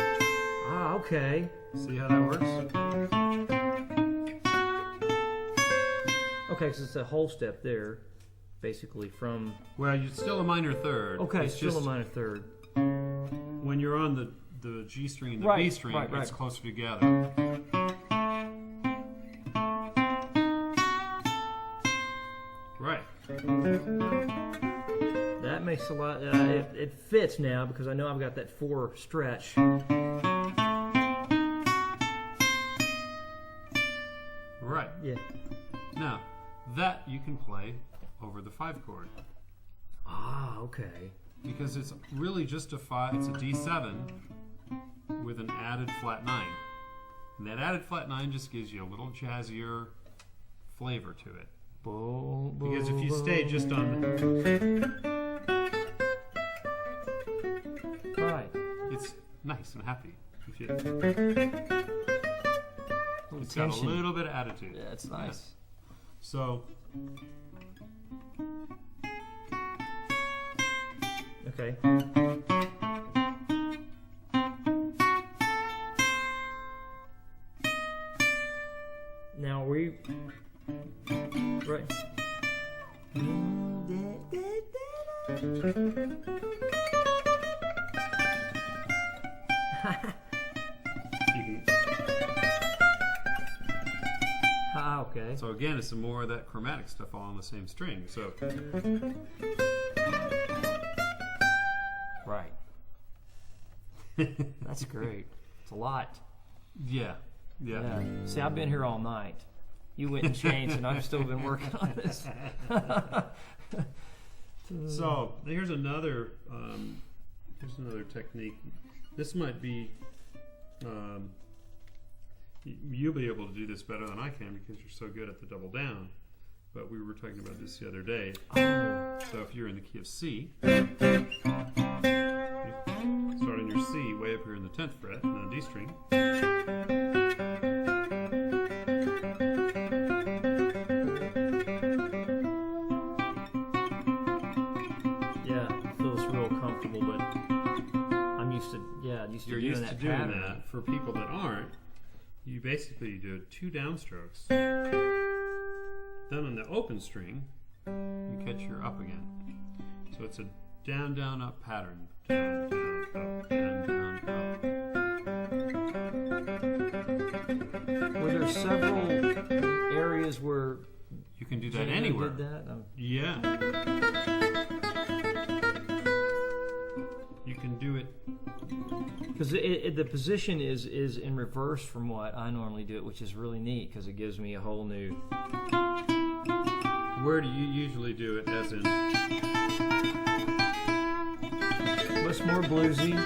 [SPEAKER 2] Ah, okay.
[SPEAKER 1] See how that works?
[SPEAKER 2] Okay, so it's a whole step there, basically from...
[SPEAKER 1] Well, it's still a minor third.
[SPEAKER 2] Okay,
[SPEAKER 1] it's
[SPEAKER 2] still
[SPEAKER 1] just
[SPEAKER 2] a minor third.
[SPEAKER 1] When you're on the G string and the B string, it's closer together. Right.
[SPEAKER 2] That makes a lot... it fits now, because I know I've got that 4 stretch.
[SPEAKER 1] Right.
[SPEAKER 2] Yeah.
[SPEAKER 1] Now, that you can play over the 5 chord.
[SPEAKER 2] Ah, okay.
[SPEAKER 1] Because it's really just a 5, it's a D7 with an added flat 9. And that added flat 9 just gives you a little jazzier flavor to it. Because if you stay just on the...
[SPEAKER 2] Right.
[SPEAKER 1] It's nice and happy. If you... It's got a little bit of attitude.
[SPEAKER 2] Yeah, it's nice.
[SPEAKER 1] Yeah. So...
[SPEAKER 2] Okay. Now we... Right. Okay.
[SPEAKER 1] So again, it's some more of that chromatic stuff all on the same string. So...
[SPEAKER 2] Right. That's great. It's a lot.
[SPEAKER 1] Yeah.
[SPEAKER 2] See, I've been here all night. You went and changed, and I've still been working on this.
[SPEAKER 1] So here's another technique. This might be you'll be able to do this better than I can because you're so good at the double down. But we were talking about this the other day. So if you're in the key of C, start on your C way up here in the 10th fret and then D string.
[SPEAKER 2] You're
[SPEAKER 1] used to doing
[SPEAKER 2] pattern.
[SPEAKER 1] that. For people that aren't, you basically do 2 downstrokes. Then on the open string, you catch your up again. So it's a down, down, up pattern. Down, down, up, down, down, up.
[SPEAKER 2] Were there several areas where
[SPEAKER 1] you can do that anywhere?
[SPEAKER 2] Did that?
[SPEAKER 1] Yeah. You can do it.
[SPEAKER 2] Because the position is in reverse from what I normally do it, which is really neat because it gives me a whole new...
[SPEAKER 1] Where do you usually do it, as in?
[SPEAKER 2] What's more bluesy?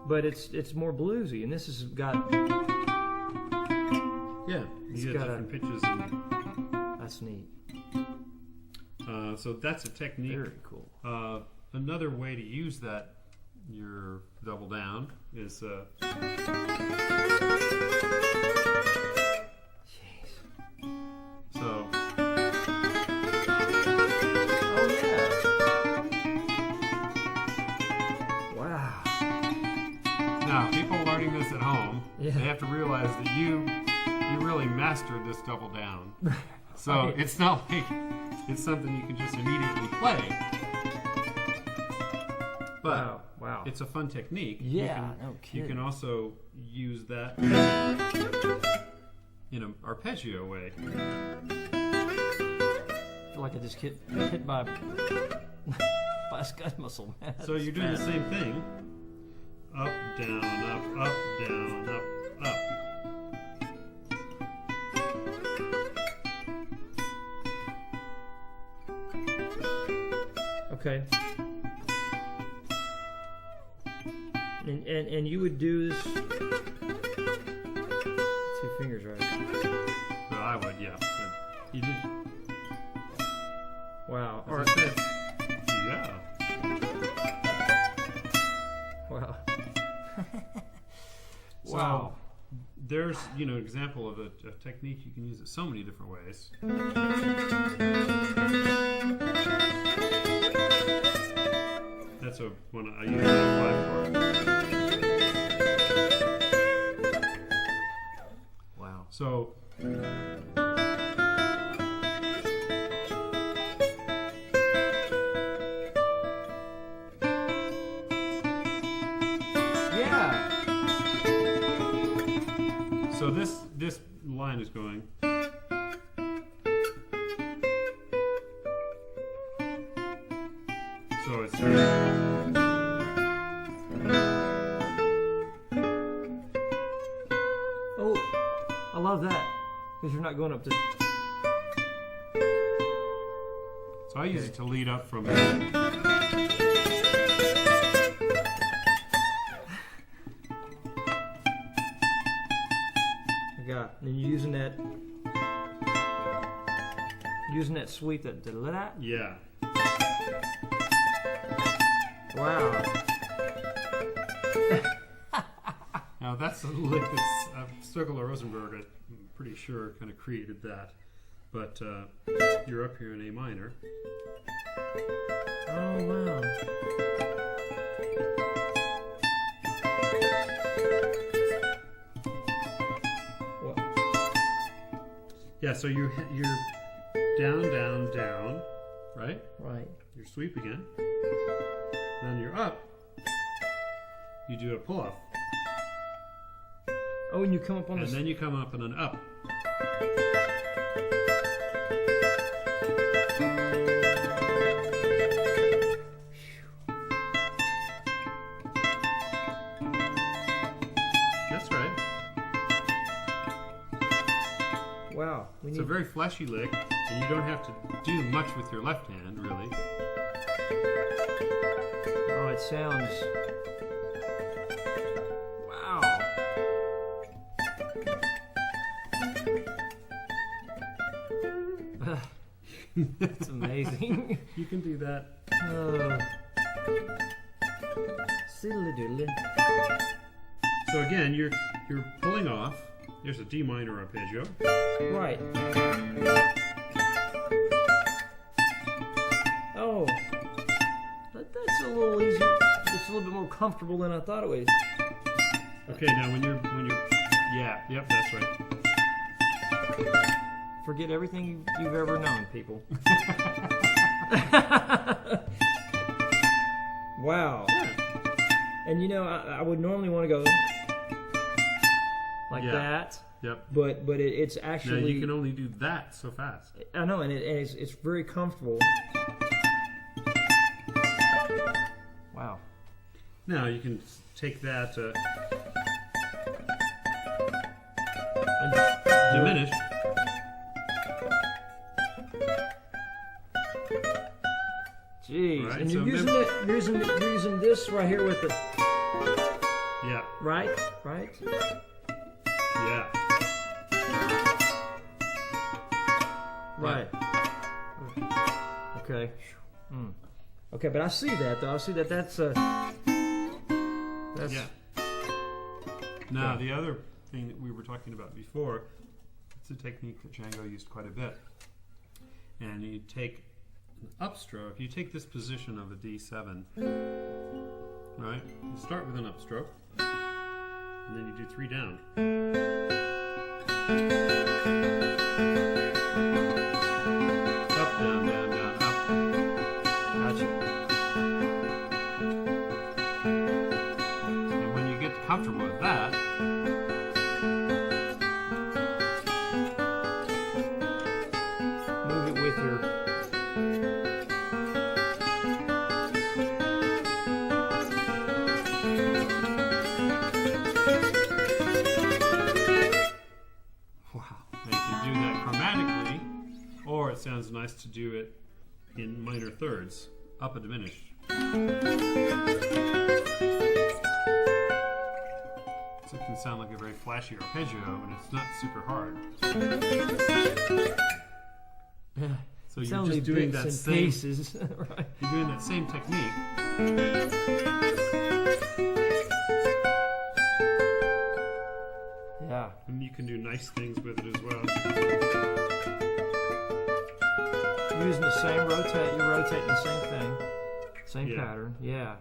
[SPEAKER 2] But it's more bluesy, and this has got...
[SPEAKER 1] Yeah, you got different pitches.
[SPEAKER 2] That's neat.
[SPEAKER 1] So that's a technique.
[SPEAKER 2] Very cool.
[SPEAKER 1] Another way to use that, your double down, is
[SPEAKER 2] Jeez.
[SPEAKER 1] So.
[SPEAKER 2] Oh yeah. Wow.
[SPEAKER 1] Now, people learning this at home,
[SPEAKER 2] Yeah.
[SPEAKER 1] they have to realize that you really mastered this double down. So
[SPEAKER 2] Right.
[SPEAKER 1] it's not like it's something you can just immediately play. But
[SPEAKER 2] wow.
[SPEAKER 1] it's a fun technique.
[SPEAKER 2] Yeah,
[SPEAKER 1] You can also use that in an arpeggio way.
[SPEAKER 2] I feel like I just hit by a scud muscle, man.
[SPEAKER 1] So you're doing the same thing. Up, down, up, down, up, up.
[SPEAKER 2] Okay. And you would do this 2 fingers, right?
[SPEAKER 1] Well, I would, yeah. But you did.
[SPEAKER 2] Wow.
[SPEAKER 1] As I said, yeah.
[SPEAKER 2] Wow.
[SPEAKER 1] So,
[SPEAKER 2] Wow.
[SPEAKER 1] there's, an example of a technique you can use it so many different ways. That's one I usually apply for.
[SPEAKER 2] Wow.
[SPEAKER 1] So,
[SPEAKER 2] Yeah.
[SPEAKER 1] So this line is going. So it's.
[SPEAKER 2] Oh, I love that because you're not going up to.
[SPEAKER 1] So I use it to lead up from.
[SPEAKER 2] And you're using that sweep that
[SPEAKER 1] Yeah.
[SPEAKER 2] Wow.
[SPEAKER 1] Now that's a lick that's Stöckler Rosenberg, I'm pretty sure, kind of created that. But you're up here in A minor.
[SPEAKER 2] Oh wow.
[SPEAKER 1] Yeah, so you're down, down, down, right?
[SPEAKER 2] Right.
[SPEAKER 1] Your sweep again. Then you're up. You do a pull-off.
[SPEAKER 2] Oh, and you come up on
[SPEAKER 1] and then you come up and then up. That's right. It's a very flashy lick, and you don't have to do much with your left hand, really.
[SPEAKER 2] Oh, it sounds... Wow. That's amazing.
[SPEAKER 1] You can do that. So again, you're pulling off. There's a D minor arpeggio.
[SPEAKER 2] Right. Oh, that's a little easier. It's a little bit more comfortable than I thought it was.
[SPEAKER 1] Okay, now when you're yep, that's right.
[SPEAKER 2] Forget everything you've ever known, people. Wow.
[SPEAKER 1] Yeah.
[SPEAKER 2] And you know, I would normally want to go like that.
[SPEAKER 1] Yep.
[SPEAKER 2] But it's actually...
[SPEAKER 1] Now you can only do that so fast.
[SPEAKER 2] I know, and it's very comfortable. Wow.
[SPEAKER 1] Now you can take that diminish.
[SPEAKER 2] Jeez,
[SPEAKER 1] right,
[SPEAKER 2] and
[SPEAKER 1] so
[SPEAKER 2] you're using this right here with the...
[SPEAKER 1] Yeah.
[SPEAKER 2] Right?
[SPEAKER 1] Yeah.
[SPEAKER 2] Right. Okay. Okay, but I see that though. I see that that's
[SPEAKER 1] yeah. Now the other thing that we were talking about before, it's a technique that Django used quite a bit. And you take an upstroke. You take this position of a D7, right? You start with an upstroke, and then you do 3 down. Up, down, down, down, up.
[SPEAKER 2] gotcha.
[SPEAKER 1] And when you get comfortable with that,
[SPEAKER 2] Move it with your...
[SPEAKER 1] it sounds nice to do it in minor thirds, up a diminished. So it can sound like a very flashy arpeggio, and it's not super hard. So you're just doing that same
[SPEAKER 2] pieces. Right.
[SPEAKER 1] You're doing that same technique.
[SPEAKER 2] Yeah.
[SPEAKER 1] And you can do nice things with it as well.
[SPEAKER 2] Using the same rotate, you're rotating the same thing, same pattern. Yeah.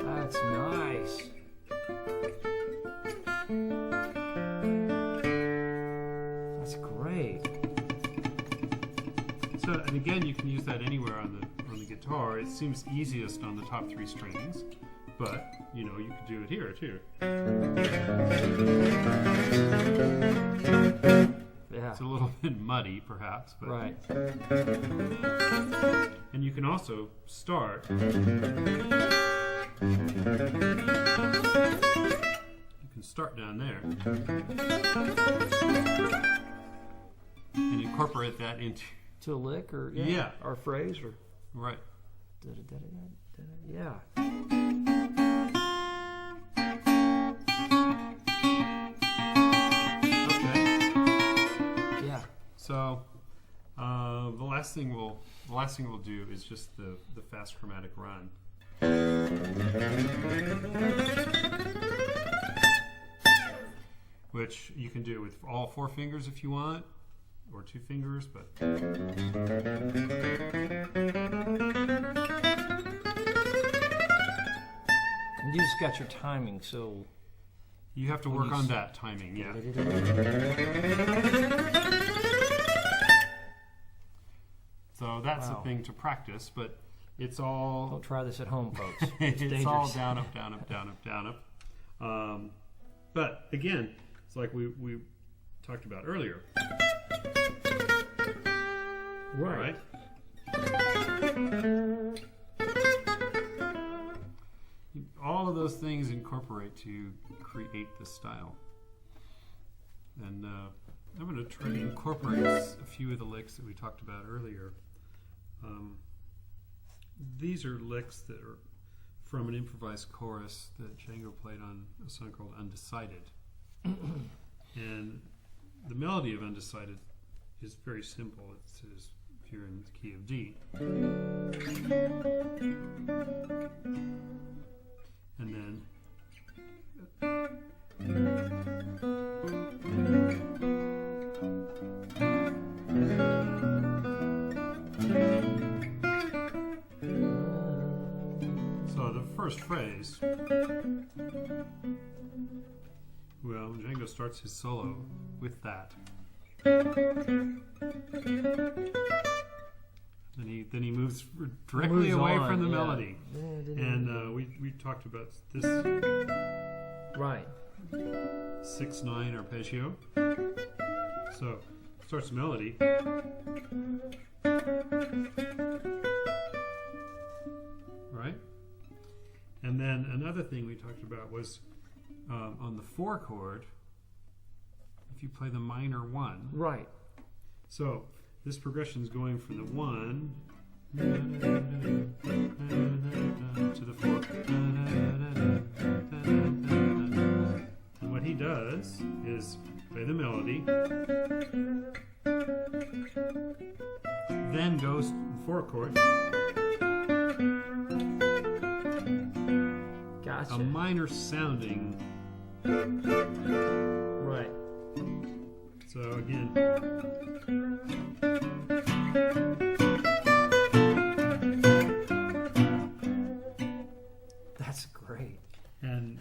[SPEAKER 2] That's nice. That's great.
[SPEAKER 1] So, and again, you can use that anywhere on the guitar. It seems easiest on the top 3 strings, but you know you could do it here too.
[SPEAKER 2] Yeah.
[SPEAKER 1] It's a little bit muddy, perhaps, but
[SPEAKER 2] right.
[SPEAKER 1] And you can also start. You can start down there and incorporate that into
[SPEAKER 2] To a lick or or a phrase or
[SPEAKER 1] right.
[SPEAKER 2] Yeah.
[SPEAKER 1] So the last thing we'll do is just the fast chromatic run. Which you can do with all 4 fingers if you want, or 2 fingers, but and
[SPEAKER 2] you just got your timing, so
[SPEAKER 1] you have to work on that timing, yeah. So that's a thing to practice, but it's all...
[SPEAKER 2] Don't try this at home, folks.
[SPEAKER 1] It's all down, up, down, up, down, up, down, up. But again, it's like we talked about earlier.
[SPEAKER 2] Right.
[SPEAKER 1] All of those things incorporate to create this style. And I'm going to try to incorporate a few of the licks that we talked about earlier. These are licks that are from an improvised chorus that Django played on a song called Undecided. And the melody of Undecided is very simple. It says, if you're in the key of D. And then so the first phrase, well, Django starts his solo with that. Then he moves directly away from the melody. And we talked about this.
[SPEAKER 2] Right.
[SPEAKER 1] 6/9 arpeggio. So starts the melody. Right? And then another thing we talked about was on the 4 chord, if you play the minor 1.
[SPEAKER 2] Right.
[SPEAKER 1] So this progression is going from the 1 to the 4. And what he does is play the melody, then goes to the 4 chord,
[SPEAKER 2] Gotcha.
[SPEAKER 1] a minor sounding.
[SPEAKER 2] Right.
[SPEAKER 1] So again,
[SPEAKER 2] that's great.
[SPEAKER 1] and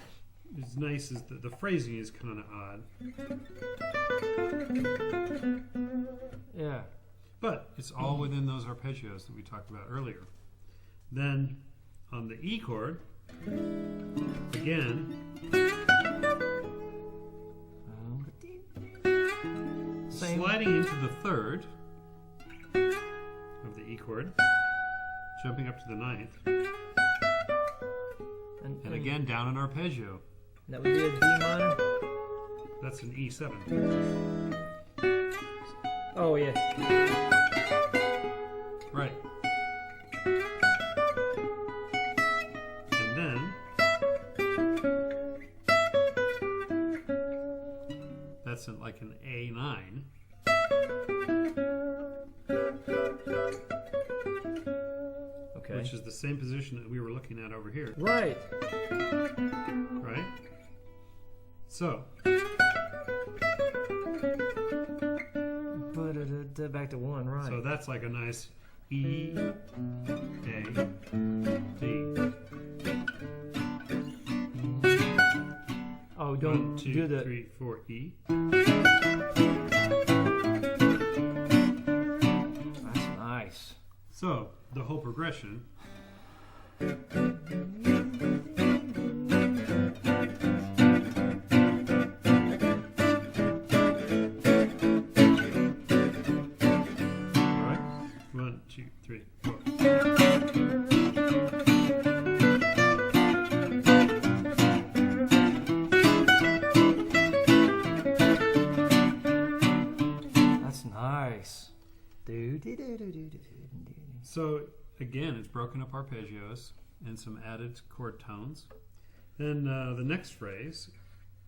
[SPEAKER 1] it's nice is that the phrasing is kind of odd.
[SPEAKER 2] Yeah.
[SPEAKER 1] But it's all within those arpeggios that we talked about earlier. Then on the E chord, again, sliding into the 3rd of the E chord, jumping up to the 9th, and again down an arpeggio.
[SPEAKER 2] That would be a D minor?
[SPEAKER 1] That's an E7.
[SPEAKER 2] Oh, yeah.
[SPEAKER 1] Right. And then that's like an A9.
[SPEAKER 2] Okay.
[SPEAKER 1] Which is the same position that we were looking at over here.
[SPEAKER 2] Right.
[SPEAKER 1] Right? So
[SPEAKER 2] back to 1, right.
[SPEAKER 1] So that's like a nice E, A, D.
[SPEAKER 2] Oh, don't
[SPEAKER 1] 1, 2,
[SPEAKER 2] do the
[SPEAKER 1] 3, 4, E.
[SPEAKER 2] That's nice.
[SPEAKER 1] So the whole progression. So again, it's broken up arpeggios and some added chord tones. Then the next phrase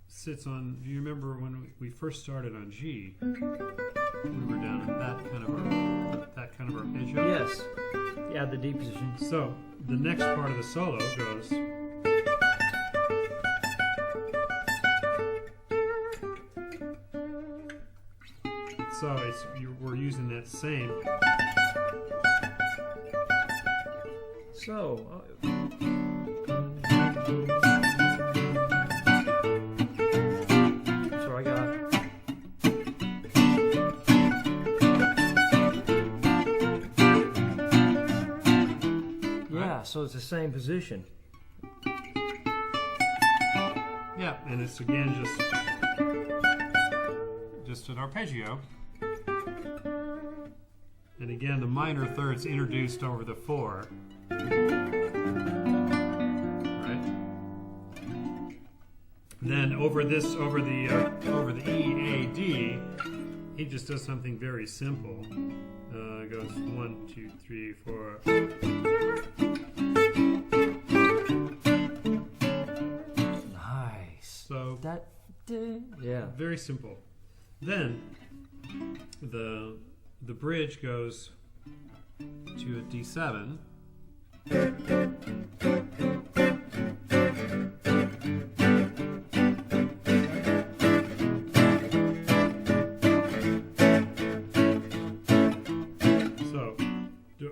[SPEAKER 1] sits on. Do you remember when we first started on G? We were down in that kind of arpeggio.
[SPEAKER 2] Yes. Yeah, the D position.
[SPEAKER 1] So the next part of the solo goes. So we're using that same.
[SPEAKER 2] So. So I got. Yeah, so it's the same position.
[SPEAKER 1] Yeah, and it's again just an arpeggio. And again, the minor third's introduced over the 4. Right? Then over the E, A, D, he just does something very simple. It goes 1, 2, 3, 4.
[SPEAKER 2] Nice.
[SPEAKER 1] So
[SPEAKER 2] that, yeah,
[SPEAKER 1] very simple. Then the bridge goes to a D7.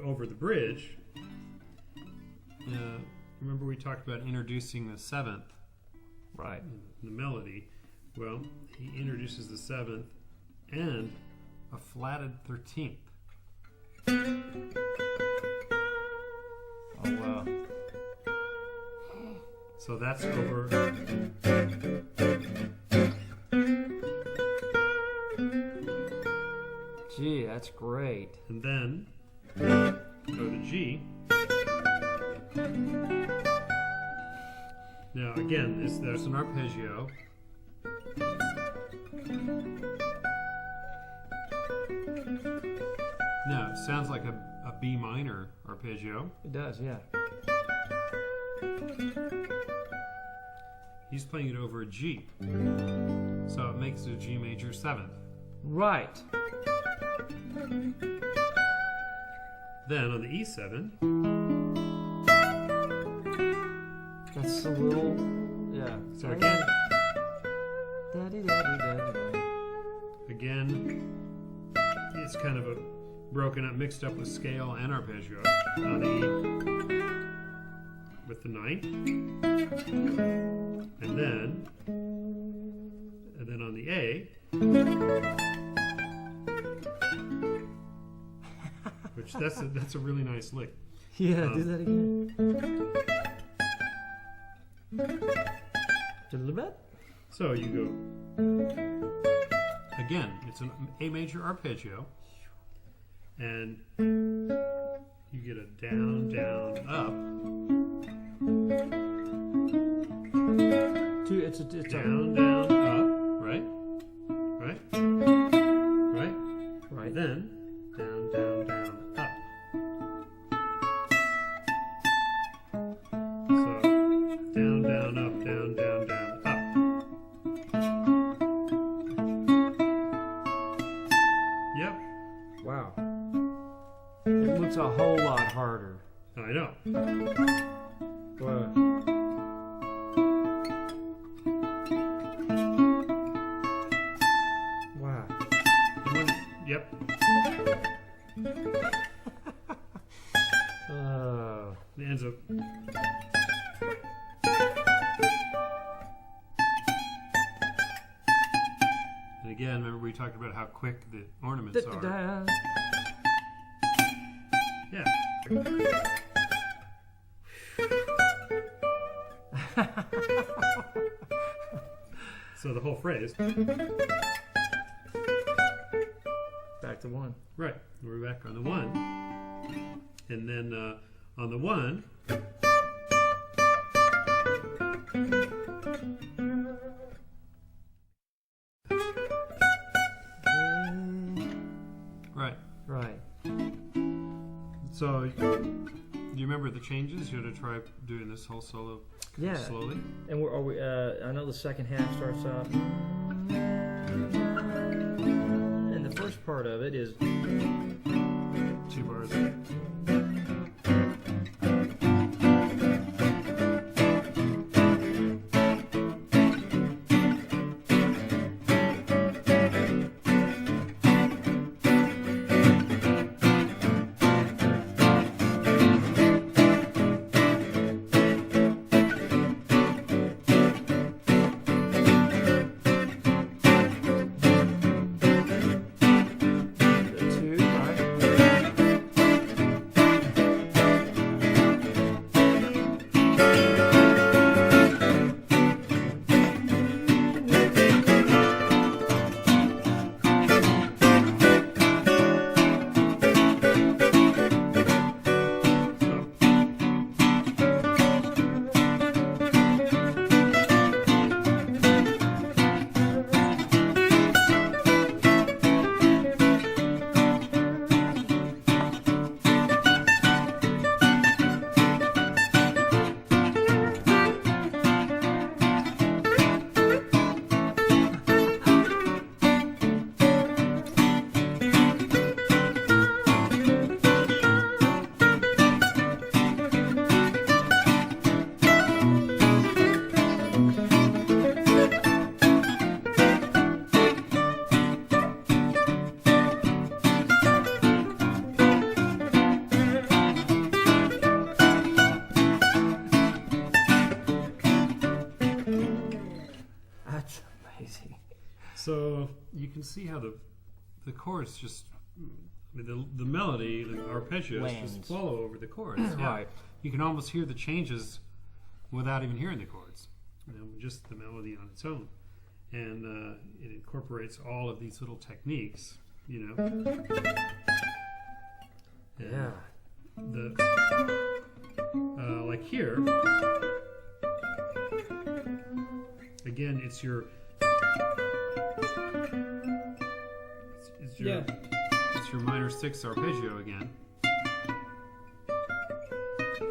[SPEAKER 1] Over the bridge, remember we talked about introducing the 7th,
[SPEAKER 2] right?
[SPEAKER 1] The melody. Well, he introduces the 7th and a flatted 13th.
[SPEAKER 2] Oh wow!
[SPEAKER 1] So that's over.
[SPEAKER 2] Gee, that's great.
[SPEAKER 1] And then go to G. Now again, there's an arpeggio. Now it sounds like a B minor arpeggio.
[SPEAKER 2] It does, yeah.
[SPEAKER 1] He's playing it over a G. So it makes it a G major 7th.
[SPEAKER 2] Right.
[SPEAKER 1] Then on the E7,
[SPEAKER 2] that's a little, yeah.
[SPEAKER 1] So again, it's kind of a broken up, mixed up with scale and arpeggio on the E with the 9th, and then on the A. Which that's a really nice lick.
[SPEAKER 2] Yeah, do that again. Just a little bit.
[SPEAKER 1] So you go again. It's an A major arpeggio, and you get a down, down, up.
[SPEAKER 2] It's
[SPEAKER 1] down, down, up. Right. Then down, down, down, up. So down, down, up, down, down, down, up. Yep.
[SPEAKER 2] Wow. It looks a whole lot harder.
[SPEAKER 1] I know.
[SPEAKER 2] Wow. Wow.
[SPEAKER 1] Yep. It ends up. And again, remember we talked about how quick the ornaments are. Yeah. So the whole phrase.
[SPEAKER 2] Back to 1.
[SPEAKER 1] Right. We're back on the 1. And then on the 1.
[SPEAKER 2] Right.
[SPEAKER 1] So, do you remember the changes? You had to try doing this whole solo slowly?
[SPEAKER 2] And I know the second half starts off. And the first part of it is
[SPEAKER 1] 2 bars. you can see how the chords just, I mean, the melody, the arpeggios just follow over the chords.
[SPEAKER 2] Right.
[SPEAKER 1] You can almost hear the changes without even hearing the chords. Just the melody on its own. And it incorporates all of these little techniques,
[SPEAKER 2] Yeah.
[SPEAKER 1] Like here, again, it's your minor 6 arpeggio again.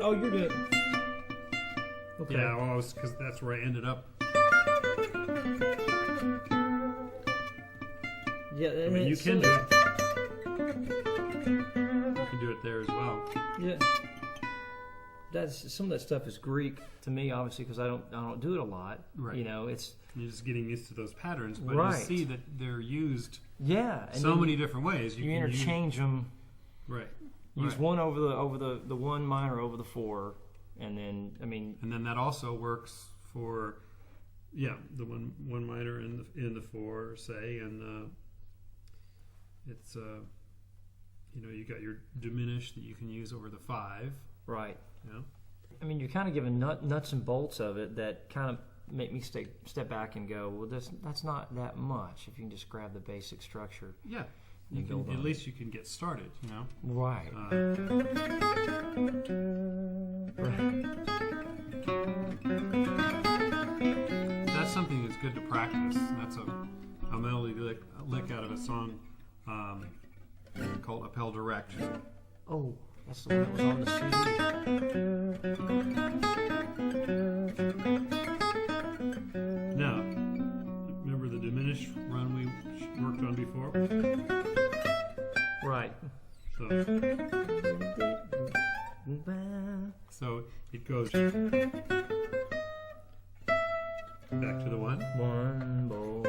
[SPEAKER 2] Oh, you're good. Okay.
[SPEAKER 1] Yeah, well, because that's where I ended up.
[SPEAKER 2] Yeah,
[SPEAKER 1] I mean, you can do it. You can do it there as well.
[SPEAKER 2] Yeah. Some of that stuff is Greek to me, obviously, because I don't do it a lot.
[SPEAKER 1] Right.
[SPEAKER 2] It's
[SPEAKER 1] you're just getting used to those patterns, but
[SPEAKER 2] right.
[SPEAKER 1] you see that they're used.
[SPEAKER 2] Yeah. And
[SPEAKER 1] so many different ways.
[SPEAKER 2] You interchange them.
[SPEAKER 1] Right.
[SPEAKER 2] Use one over the 1 minor over the 4, and then
[SPEAKER 1] and then that also works for the one minor in the 4, say, and it's you got your diminished that you can use over the 5.
[SPEAKER 2] Right.
[SPEAKER 1] Yeah.
[SPEAKER 2] I mean, you're kind of giving nuts and bolts of it that kind of make me step back and go, well, that's not that much if you can just grab the basic structure.
[SPEAKER 1] Yeah. At least you can get started,
[SPEAKER 2] Right.
[SPEAKER 1] That's something that's good to practice. That's a melody lick out of a song called Appel Direct.
[SPEAKER 2] Oh, that's the one that was on the CD.
[SPEAKER 1] Now, remember the diminished run we worked on before?
[SPEAKER 2] Right.
[SPEAKER 1] So it goes back to the 1.
[SPEAKER 2] 1 bow.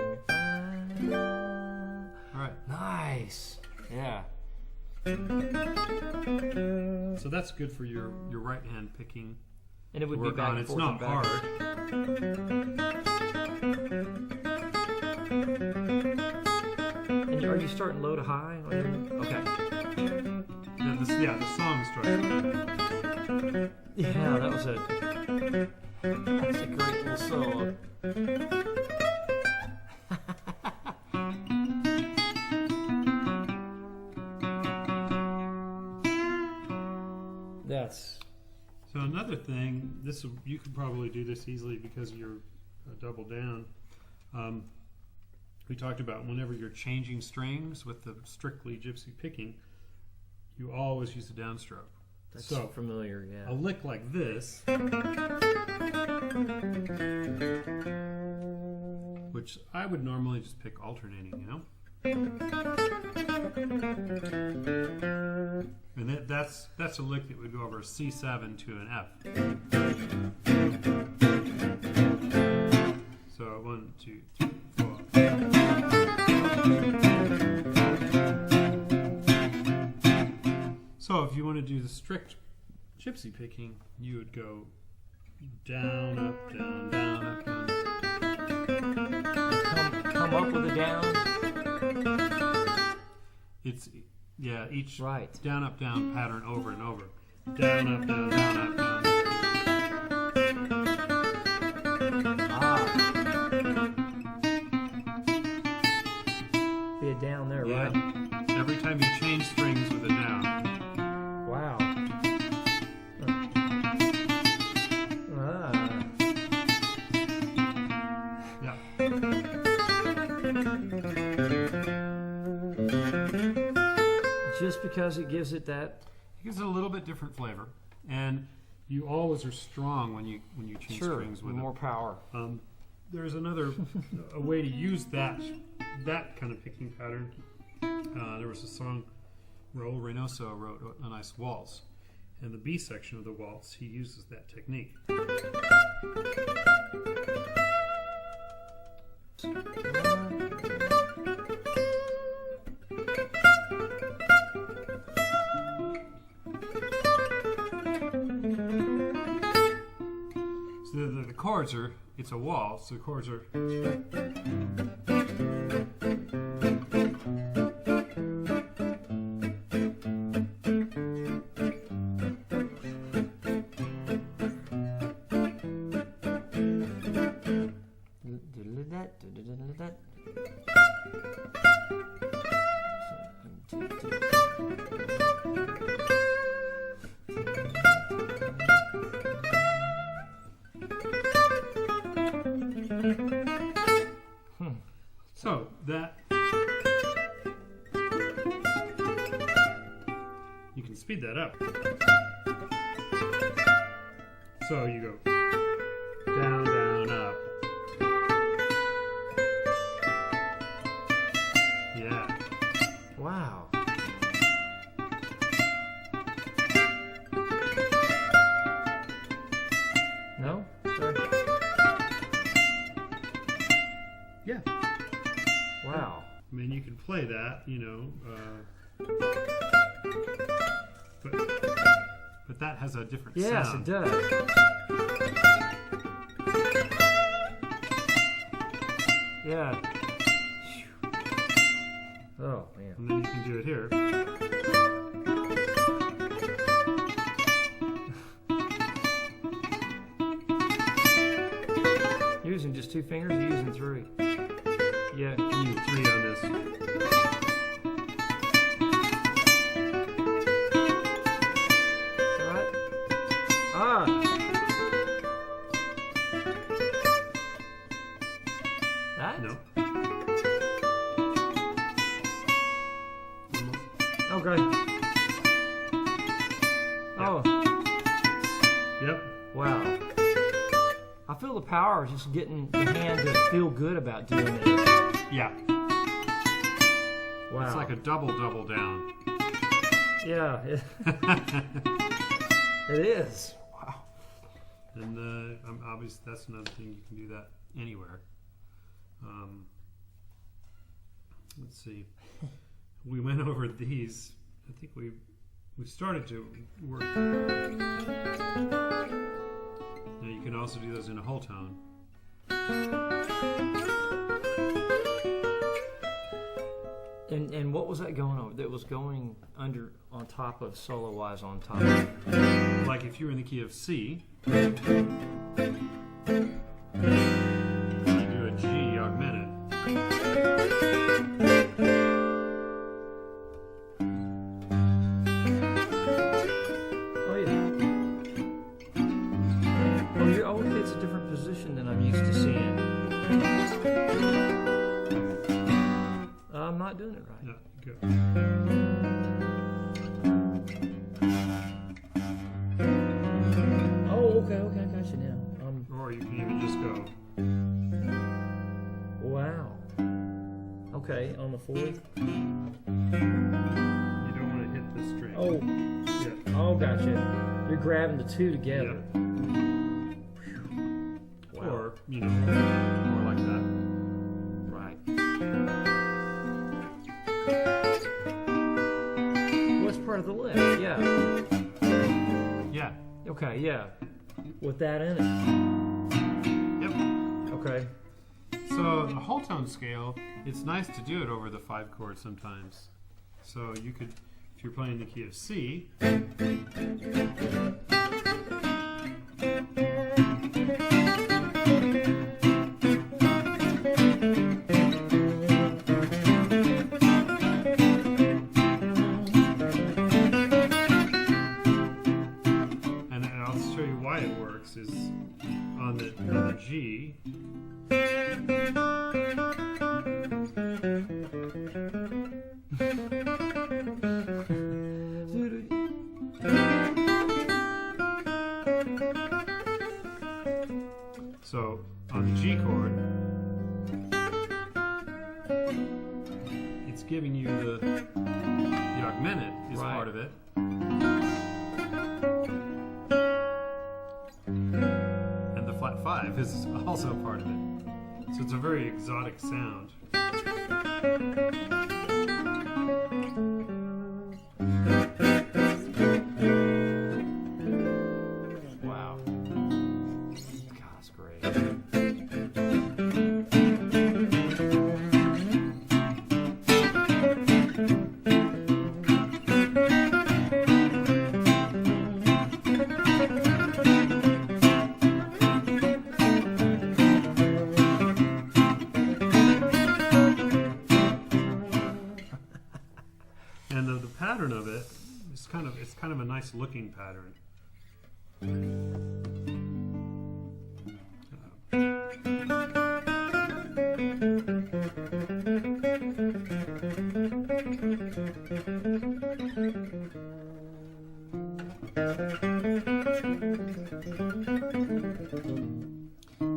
[SPEAKER 1] All right.
[SPEAKER 2] Nice. Yeah.
[SPEAKER 1] So that's good for your right hand picking.
[SPEAKER 2] And it would be back
[SPEAKER 1] on.
[SPEAKER 2] and
[SPEAKER 1] It's
[SPEAKER 2] forth
[SPEAKER 1] not hard.
[SPEAKER 2] And are you starting low to high? Okay.
[SPEAKER 1] The song structure.
[SPEAKER 2] Yeah, that's a great little solo.
[SPEAKER 1] So another thing, you could probably do this easily because you're double down. We talked about whenever you're changing strings with the strictly gypsy picking, you always use the downstroke.
[SPEAKER 2] That's so familiar, yeah.
[SPEAKER 1] A lick like this, which I would normally just pick alternating, And that's a lick that would go over a C7 to an F. So 1, 2, 3, 4. So if you want to do the strict gypsy picking, you would go down, up, down, down, up, down.
[SPEAKER 2] Come up with a down.
[SPEAKER 1] It's each
[SPEAKER 2] right.
[SPEAKER 1] Down, up, down pattern over and over. Down, up, down, down, up, down.
[SPEAKER 2] Be a down there, right?
[SPEAKER 1] Every time you change strings with a down.
[SPEAKER 2] Wow.
[SPEAKER 1] Yeah.
[SPEAKER 2] Just because it gives it that.
[SPEAKER 1] It gives it a little bit different flavor, and you always are strong when you change strings with
[SPEAKER 2] more power.
[SPEAKER 1] There's another a way to use that kind of picking pattern. There was a song Raul Reynoso wrote a nice waltz, and the B section of the waltz he uses that technique. So the chords it's a waltz, so the chords are. that, you can speed that up. So you go down, down, up. Yeah.
[SPEAKER 2] Wow. No? Sorry.
[SPEAKER 1] Yeah.
[SPEAKER 2] Wow.
[SPEAKER 1] I mean, you can play that, you know, but that has a different
[SPEAKER 2] yes,
[SPEAKER 1] sound.
[SPEAKER 2] Yes, it does. Yeah. Oh, man.
[SPEAKER 1] And then you can do it here.
[SPEAKER 2] Using just 2 fingers or using 3? Yeah.
[SPEAKER 1] You use 3 on this.
[SPEAKER 2] Alright. Ah! That?
[SPEAKER 1] No.
[SPEAKER 2] Okay. Oh.
[SPEAKER 1] Yep.
[SPEAKER 2] Wow. I feel the power is just getting the hand to feel good about doing it.
[SPEAKER 1] Yeah.
[SPEAKER 2] Wow.
[SPEAKER 1] It's like a double down.
[SPEAKER 2] Yeah. It is. Wow.
[SPEAKER 1] And obviously that's another thing, you can do that anywhere. Let's see. We went over these. I think we started to work. Now you can also do those in a whole tone.
[SPEAKER 2] And what was that going over? That was going under, on top of, solo-wise on top.
[SPEAKER 1] Like if you were in the key of C, you do a G augmented.
[SPEAKER 2] Oh yeah. Oh, it's a different position than I'm used to seeing. I'm not doing it right.
[SPEAKER 1] No, go.
[SPEAKER 2] Oh, okay, I got you now.
[SPEAKER 1] Or you can even just go.
[SPEAKER 2] Wow. Okay, on the 4th.
[SPEAKER 1] You don't want to hit the string.
[SPEAKER 2] Oh.
[SPEAKER 1] Yeah.
[SPEAKER 2] Oh, gotcha. You're grabbing the 2 together.
[SPEAKER 1] Yeah.
[SPEAKER 2] Wow.
[SPEAKER 1] Or, you know, more like that.
[SPEAKER 2] Right. What's part of the lick? Yeah.
[SPEAKER 1] Yeah.
[SPEAKER 2] Okay, yeah. With that in it.
[SPEAKER 1] Yep.
[SPEAKER 2] Okay.
[SPEAKER 1] So the whole tone scale, it's nice to do it over the 5 chords sometimes. So you could, if you're playing the key of C, and I'll show you why it works, is on the G. So on the G chord, it's giving you the augmented is
[SPEAKER 2] Right.
[SPEAKER 1] part of it. And the flat 5 is also part of it. So it's a very exotic sound.
[SPEAKER 2] Wow. God, that's great.
[SPEAKER 1] And the pattern of it is kind of a nice looking pattern.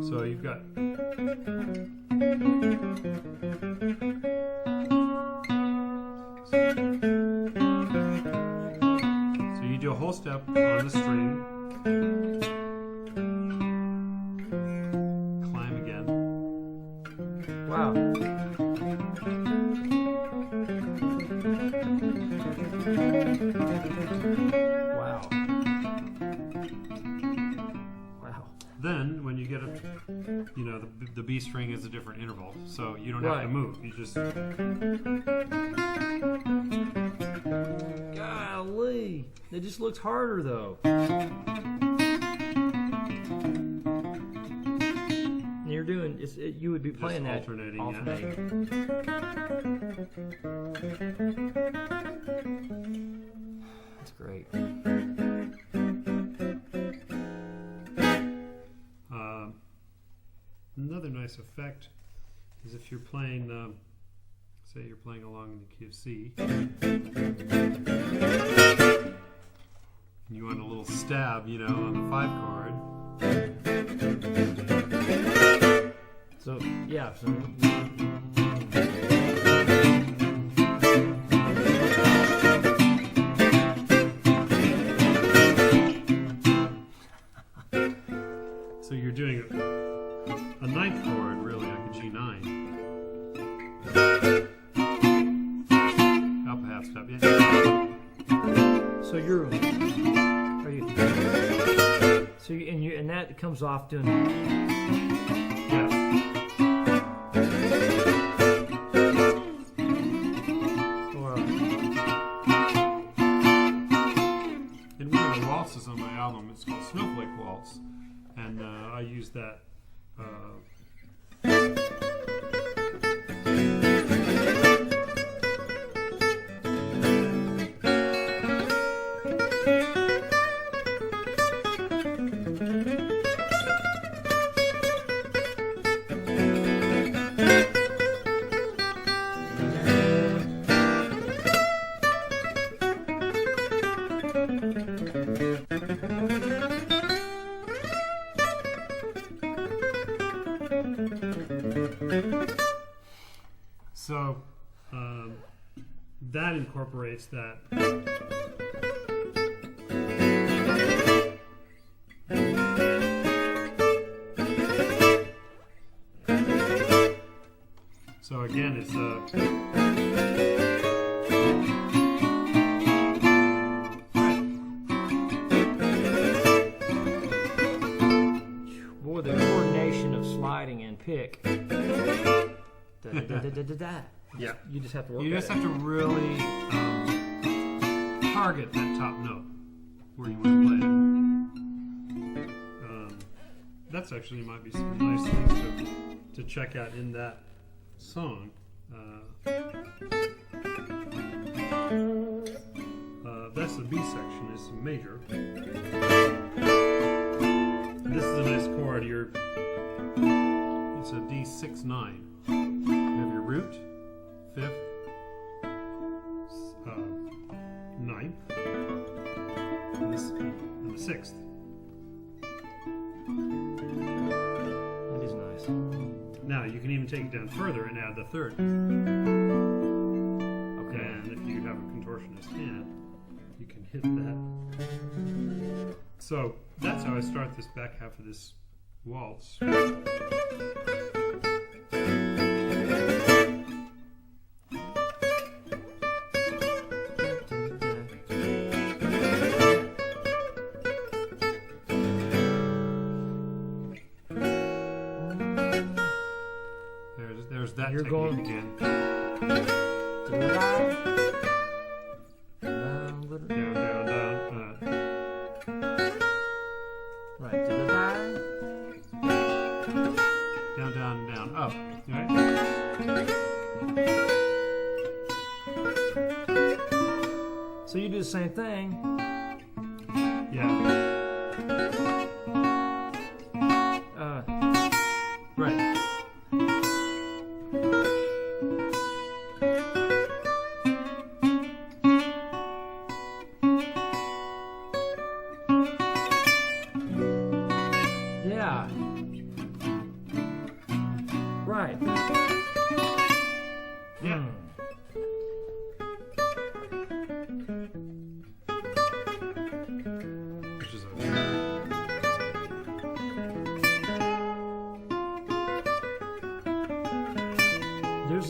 [SPEAKER 1] So you've got so you do a whole step on the string, climb again.
[SPEAKER 2] Wow. Wow. Wow.
[SPEAKER 1] Then when you get up, you know, the B string is a different interval, so you don't have to
[SPEAKER 2] Right.
[SPEAKER 1] move. You just
[SPEAKER 2] Golly. It just looks harder though. And you're doing you would be playing that
[SPEAKER 1] alternating,
[SPEAKER 2] That's great.
[SPEAKER 1] Another nice effect is if you're playing, say you're playing along in the key of C, and you want a little stab, you know, on the 5 chord.
[SPEAKER 2] So yeah. So
[SPEAKER 1] So you're doing a 9th chord, really, like a G9. Up a half step, yeah.
[SPEAKER 2] So and that comes off doing.
[SPEAKER 1] Yeah. In one of the waltzes on my album, it's called Snowflake Waltz, and I use that. So that incorporates that. So again, it's
[SPEAKER 2] Boy, the coordination of sliding and pick. Da-da-da-da-da-da.
[SPEAKER 1] yeah.
[SPEAKER 2] You just have to work.
[SPEAKER 1] You just have to really target that top note where you want to play it. That's actually might be some nice things to check out in that song. That's the B section. It's major. This is a nice chord. It's a D6-9. You have your root, 5th, 9th, and the 6th.
[SPEAKER 2] That is nice.
[SPEAKER 1] Now you can even take it down further and add the 3rd.
[SPEAKER 2] Okay.
[SPEAKER 1] And if you have a contortionist hand, you can hit that. So that's how I start this back half of this waltz. There's that
[SPEAKER 2] You're
[SPEAKER 1] technique
[SPEAKER 2] going
[SPEAKER 1] again. Down, down, down.
[SPEAKER 2] Right.
[SPEAKER 1] Down, down, down, up. Right?
[SPEAKER 2] So you do the same thing.
[SPEAKER 1] Yeah. Right.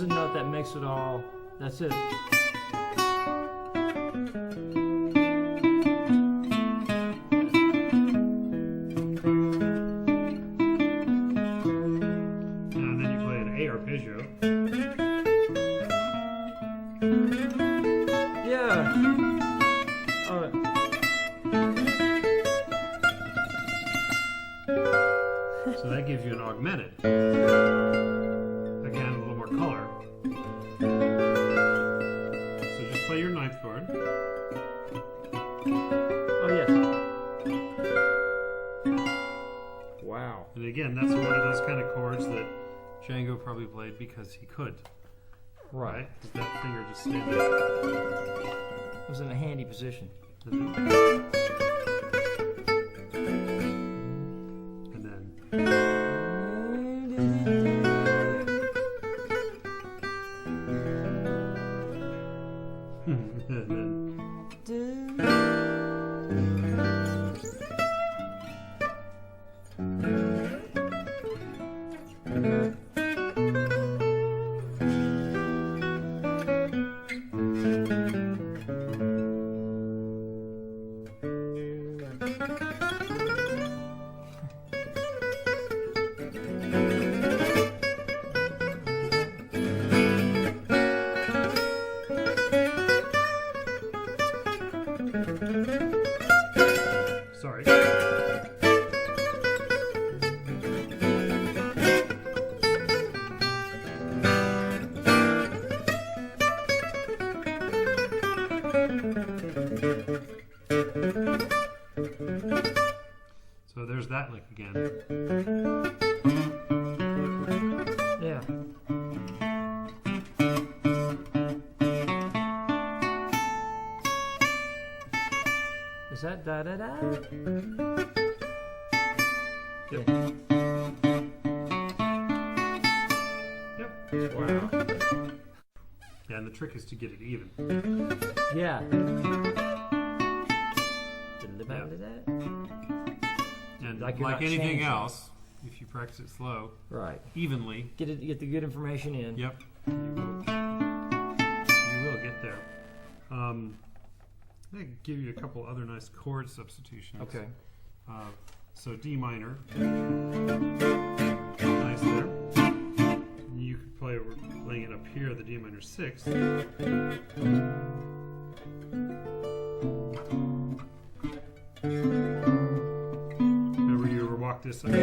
[SPEAKER 2] a note that makes it all. That's it.
[SPEAKER 1] And then you play an A arpeggio.
[SPEAKER 2] Yeah.
[SPEAKER 1] So that gives you an augmented. Again, a little more color. So just play your ninth chord.
[SPEAKER 2] Oh, yes. Wow.
[SPEAKER 1] And again, that's one of those kind of chords that Django probably played because he could.
[SPEAKER 2] Right.
[SPEAKER 1] That finger just stayed there.
[SPEAKER 2] It was in a handy position.
[SPEAKER 1] And then. And then. Sorry. So there's that lick again.
[SPEAKER 2] Yeah. Is that da da da?
[SPEAKER 1] Yep. Yep.
[SPEAKER 2] Wow.
[SPEAKER 1] Yeah, and the trick is to get it even.
[SPEAKER 2] Yeah.
[SPEAKER 1] And
[SPEAKER 2] Like
[SPEAKER 1] like,
[SPEAKER 2] you're not
[SPEAKER 1] anything
[SPEAKER 2] changing.
[SPEAKER 1] else, if you practice it slow,
[SPEAKER 2] Right.
[SPEAKER 1] evenly,
[SPEAKER 2] Get the good information in.
[SPEAKER 1] yep, you will get there. I'm going to give you a couple other nice chord substitutions.
[SPEAKER 2] Okay.
[SPEAKER 1] So D minor, nice there. You could play, we're playing it up here, the D minor 6. Remember you ever walked this up?
[SPEAKER 2] Oh.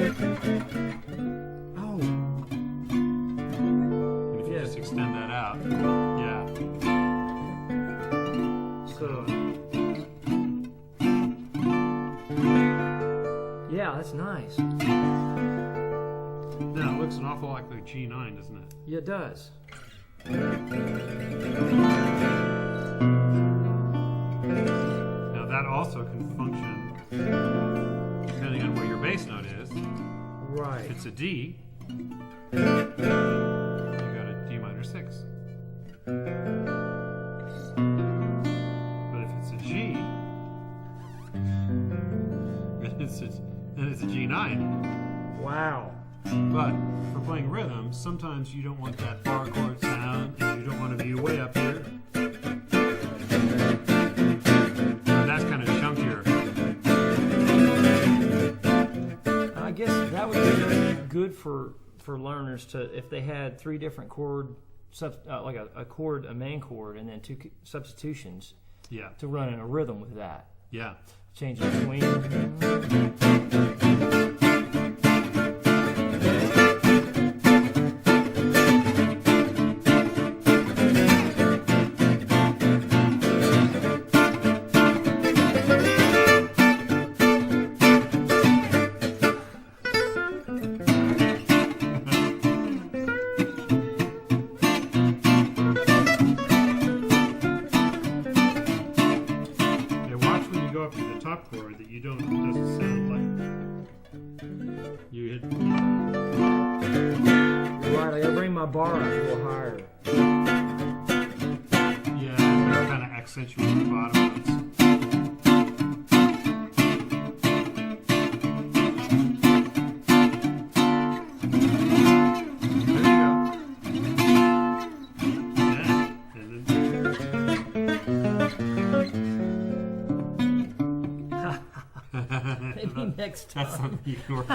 [SPEAKER 1] And if you
[SPEAKER 2] Yeah.
[SPEAKER 1] just extend that out, yeah.
[SPEAKER 2] So. Yeah, that's nice.
[SPEAKER 1] Now it looks an awful lot like G9, doesn't it?
[SPEAKER 2] Yeah, it does.
[SPEAKER 1] Now that also can function depending on where your bass note is.
[SPEAKER 2] Right.
[SPEAKER 1] If it's a D, you got a D minor 6. But if it's a G, then it's a G9.
[SPEAKER 2] Wow.
[SPEAKER 1] But for playing rhythm, sometimes you don't want that bar chord sound, and you don't want to be way up here. And that's kind of chunkier.
[SPEAKER 2] I guess that would be good for learners to, if they had 3 different chord, like a chord, a main chord, and then 2 substitutions,
[SPEAKER 1] Yeah,
[SPEAKER 2] to run in a rhythm with that.
[SPEAKER 1] yeah.
[SPEAKER 2] Change between.
[SPEAKER 1] Chord that you don't, it doesn't sound like you hit.
[SPEAKER 2] You're right, I gotta bring my bar up a little higher.
[SPEAKER 1] Yeah, they're kind of accentuate the bottom notes. There you go.
[SPEAKER 2] Maybe next time.
[SPEAKER 1] That's something you can work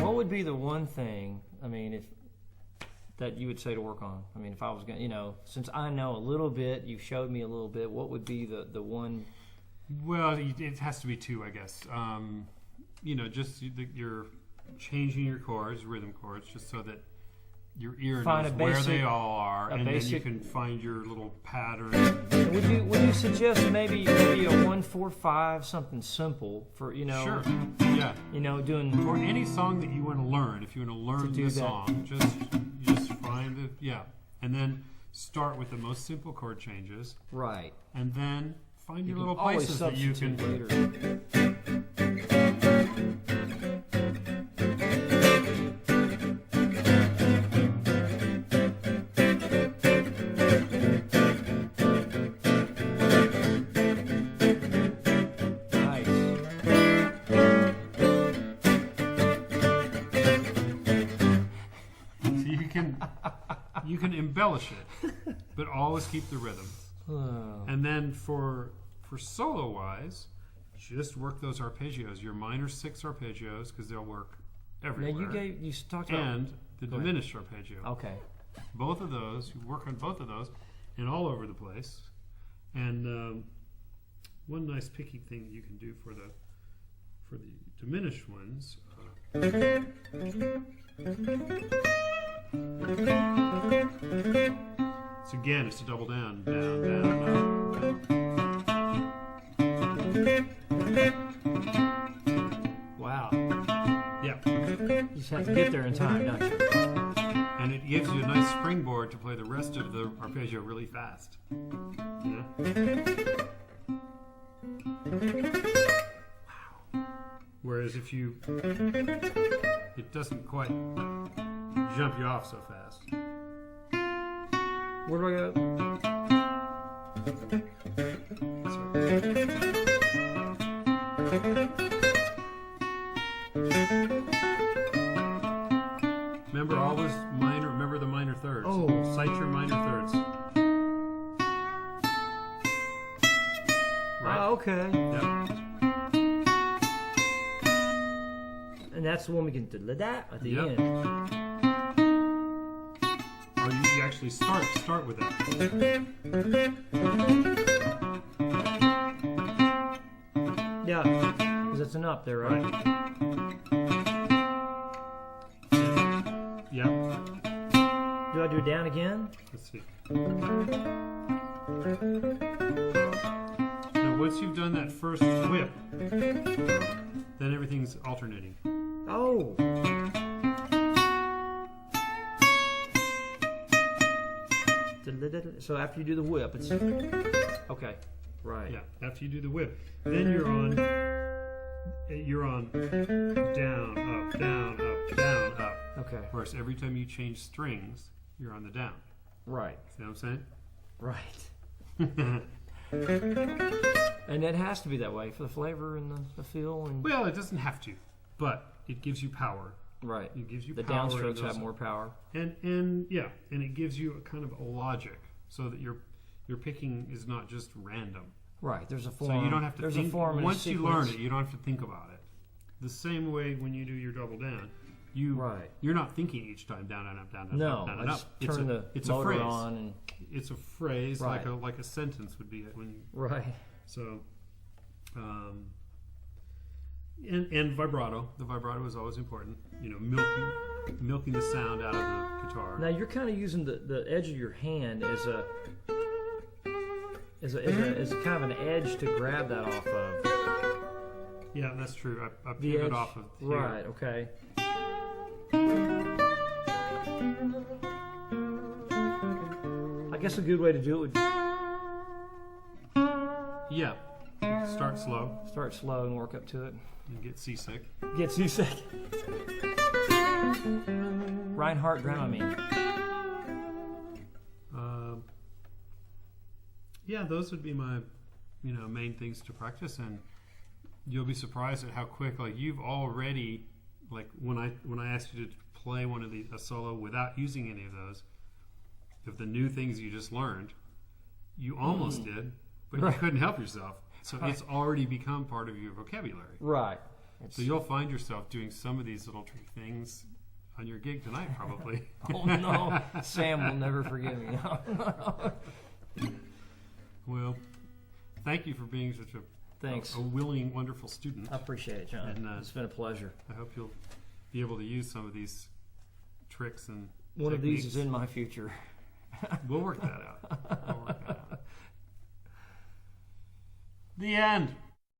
[SPEAKER 2] What would be the one thing, I mean, if that you would say to work on? I mean, if I was going to, since I know a little bit, you showed me a little bit, what would be the one?
[SPEAKER 1] Well, it has to be two, I guess. Just you're changing your chords, rhythm chords, just so that your ear knows where they all are, and then you can find your little pattern.
[SPEAKER 2] Would you suggest maybe a 1-4-5, something simple for
[SPEAKER 1] Sure. Yeah.
[SPEAKER 2] Doing
[SPEAKER 1] for any song that you want to learn. If you want to learn the song, just find it. Yeah, and then start with the most simple chord changes.
[SPEAKER 2] Right.
[SPEAKER 1] And then find your little places that you can
[SPEAKER 2] later.
[SPEAKER 1] You can embellish it, but always keep the rhythm. And then for solo wise, just work those arpeggios, your minor 6 arpeggios, because they'll work everywhere.
[SPEAKER 2] Now you talked about
[SPEAKER 1] and the diminished arpeggio.
[SPEAKER 2] Okay.
[SPEAKER 1] Both of those, you work on both of those, and all over the place. And one nice picking thing that you can do for the diminished ones. So again, it's a double down, down, down, up.
[SPEAKER 2] Wow.
[SPEAKER 1] Yeah.
[SPEAKER 2] You just have to get there in time, don't you?
[SPEAKER 1] And it gives you a nice springboard to play the rest of the arpeggio really fast. Yeah. Wow. Whereas if it doesn't quite jump you off so fast.
[SPEAKER 2] Where do I go?
[SPEAKER 1] Remember always minor. Remember the minor thirds.
[SPEAKER 2] Oh,
[SPEAKER 1] cite your minor thirds. Right.
[SPEAKER 2] Oh, okay.
[SPEAKER 1] Yep.
[SPEAKER 2] And that's the one we can do that at the end.
[SPEAKER 1] Or you actually start with that.
[SPEAKER 2] Yeah, because it's an up there, right?
[SPEAKER 1] Yep.
[SPEAKER 2] Do I do it down again?
[SPEAKER 1] Let's see. Now, once you've done that first whip, then everything's alternating.
[SPEAKER 2] Oh. So after you do the whip, it's okay, right?
[SPEAKER 1] Yeah. After you do the whip, then you're on down, up, down, up, down, up.
[SPEAKER 2] Okay.
[SPEAKER 1] Of course, every time you change strings, you're on the down.
[SPEAKER 2] Right.
[SPEAKER 1] See what I'm saying?
[SPEAKER 2] Right. And it has to be that way for the flavor and the feel. And
[SPEAKER 1] well, it doesn't have to, but it gives you power.
[SPEAKER 2] Right.
[SPEAKER 1] It gives you
[SPEAKER 2] the
[SPEAKER 1] power.
[SPEAKER 2] downstrokes have more power.
[SPEAKER 1] And it gives you a kind of a logic, so that your picking is not just random.
[SPEAKER 2] Right. There's a form.
[SPEAKER 1] So you don't have to
[SPEAKER 2] there's
[SPEAKER 1] think.
[SPEAKER 2] A form
[SPEAKER 1] once you learn it, you don't have to think about it. The same way when you do your double down, you're not thinking each time down and up, down and up, down and up.
[SPEAKER 2] Turn the motor on and
[SPEAKER 1] it's a phrase
[SPEAKER 2] right.
[SPEAKER 1] like a sentence would be when you,
[SPEAKER 2] right.
[SPEAKER 1] So, and vibrato. The vibrato is always important. Milking the sound out of the guitar.
[SPEAKER 2] Now you're kind of using the edge of your hand as a kind of an edge to grab that off of.
[SPEAKER 1] Yeah, that's true. I pivot off of here.
[SPEAKER 2] Right. Okay. I guess a good way to do it would be
[SPEAKER 1] start slow.
[SPEAKER 2] Start slow and work up to it.
[SPEAKER 1] And get seasick.
[SPEAKER 2] Get seasick. Reinhardt drum, I mean.
[SPEAKER 1] Yeah, those would be my main things to practice, and you'll be surprised at how quick. Like you've already, like when I asked you to play a solo without using any of those, of the new things you just learned, you almost did, but you couldn't help yourself. So it's already become part of your vocabulary.
[SPEAKER 2] Right.
[SPEAKER 1] So you'll find yourself doing some of these little tricky things on your gig tonight, probably.
[SPEAKER 2] Oh no, Sam will never forgive me.
[SPEAKER 1] Well, thank you for being such a willing, wonderful student.
[SPEAKER 2] I appreciate it, John. And, it's been a pleasure.
[SPEAKER 1] I hope you'll be able to use some of these tricks and
[SPEAKER 2] one
[SPEAKER 1] techniques.
[SPEAKER 2] of these is in my future.
[SPEAKER 1] We'll work that out. The end.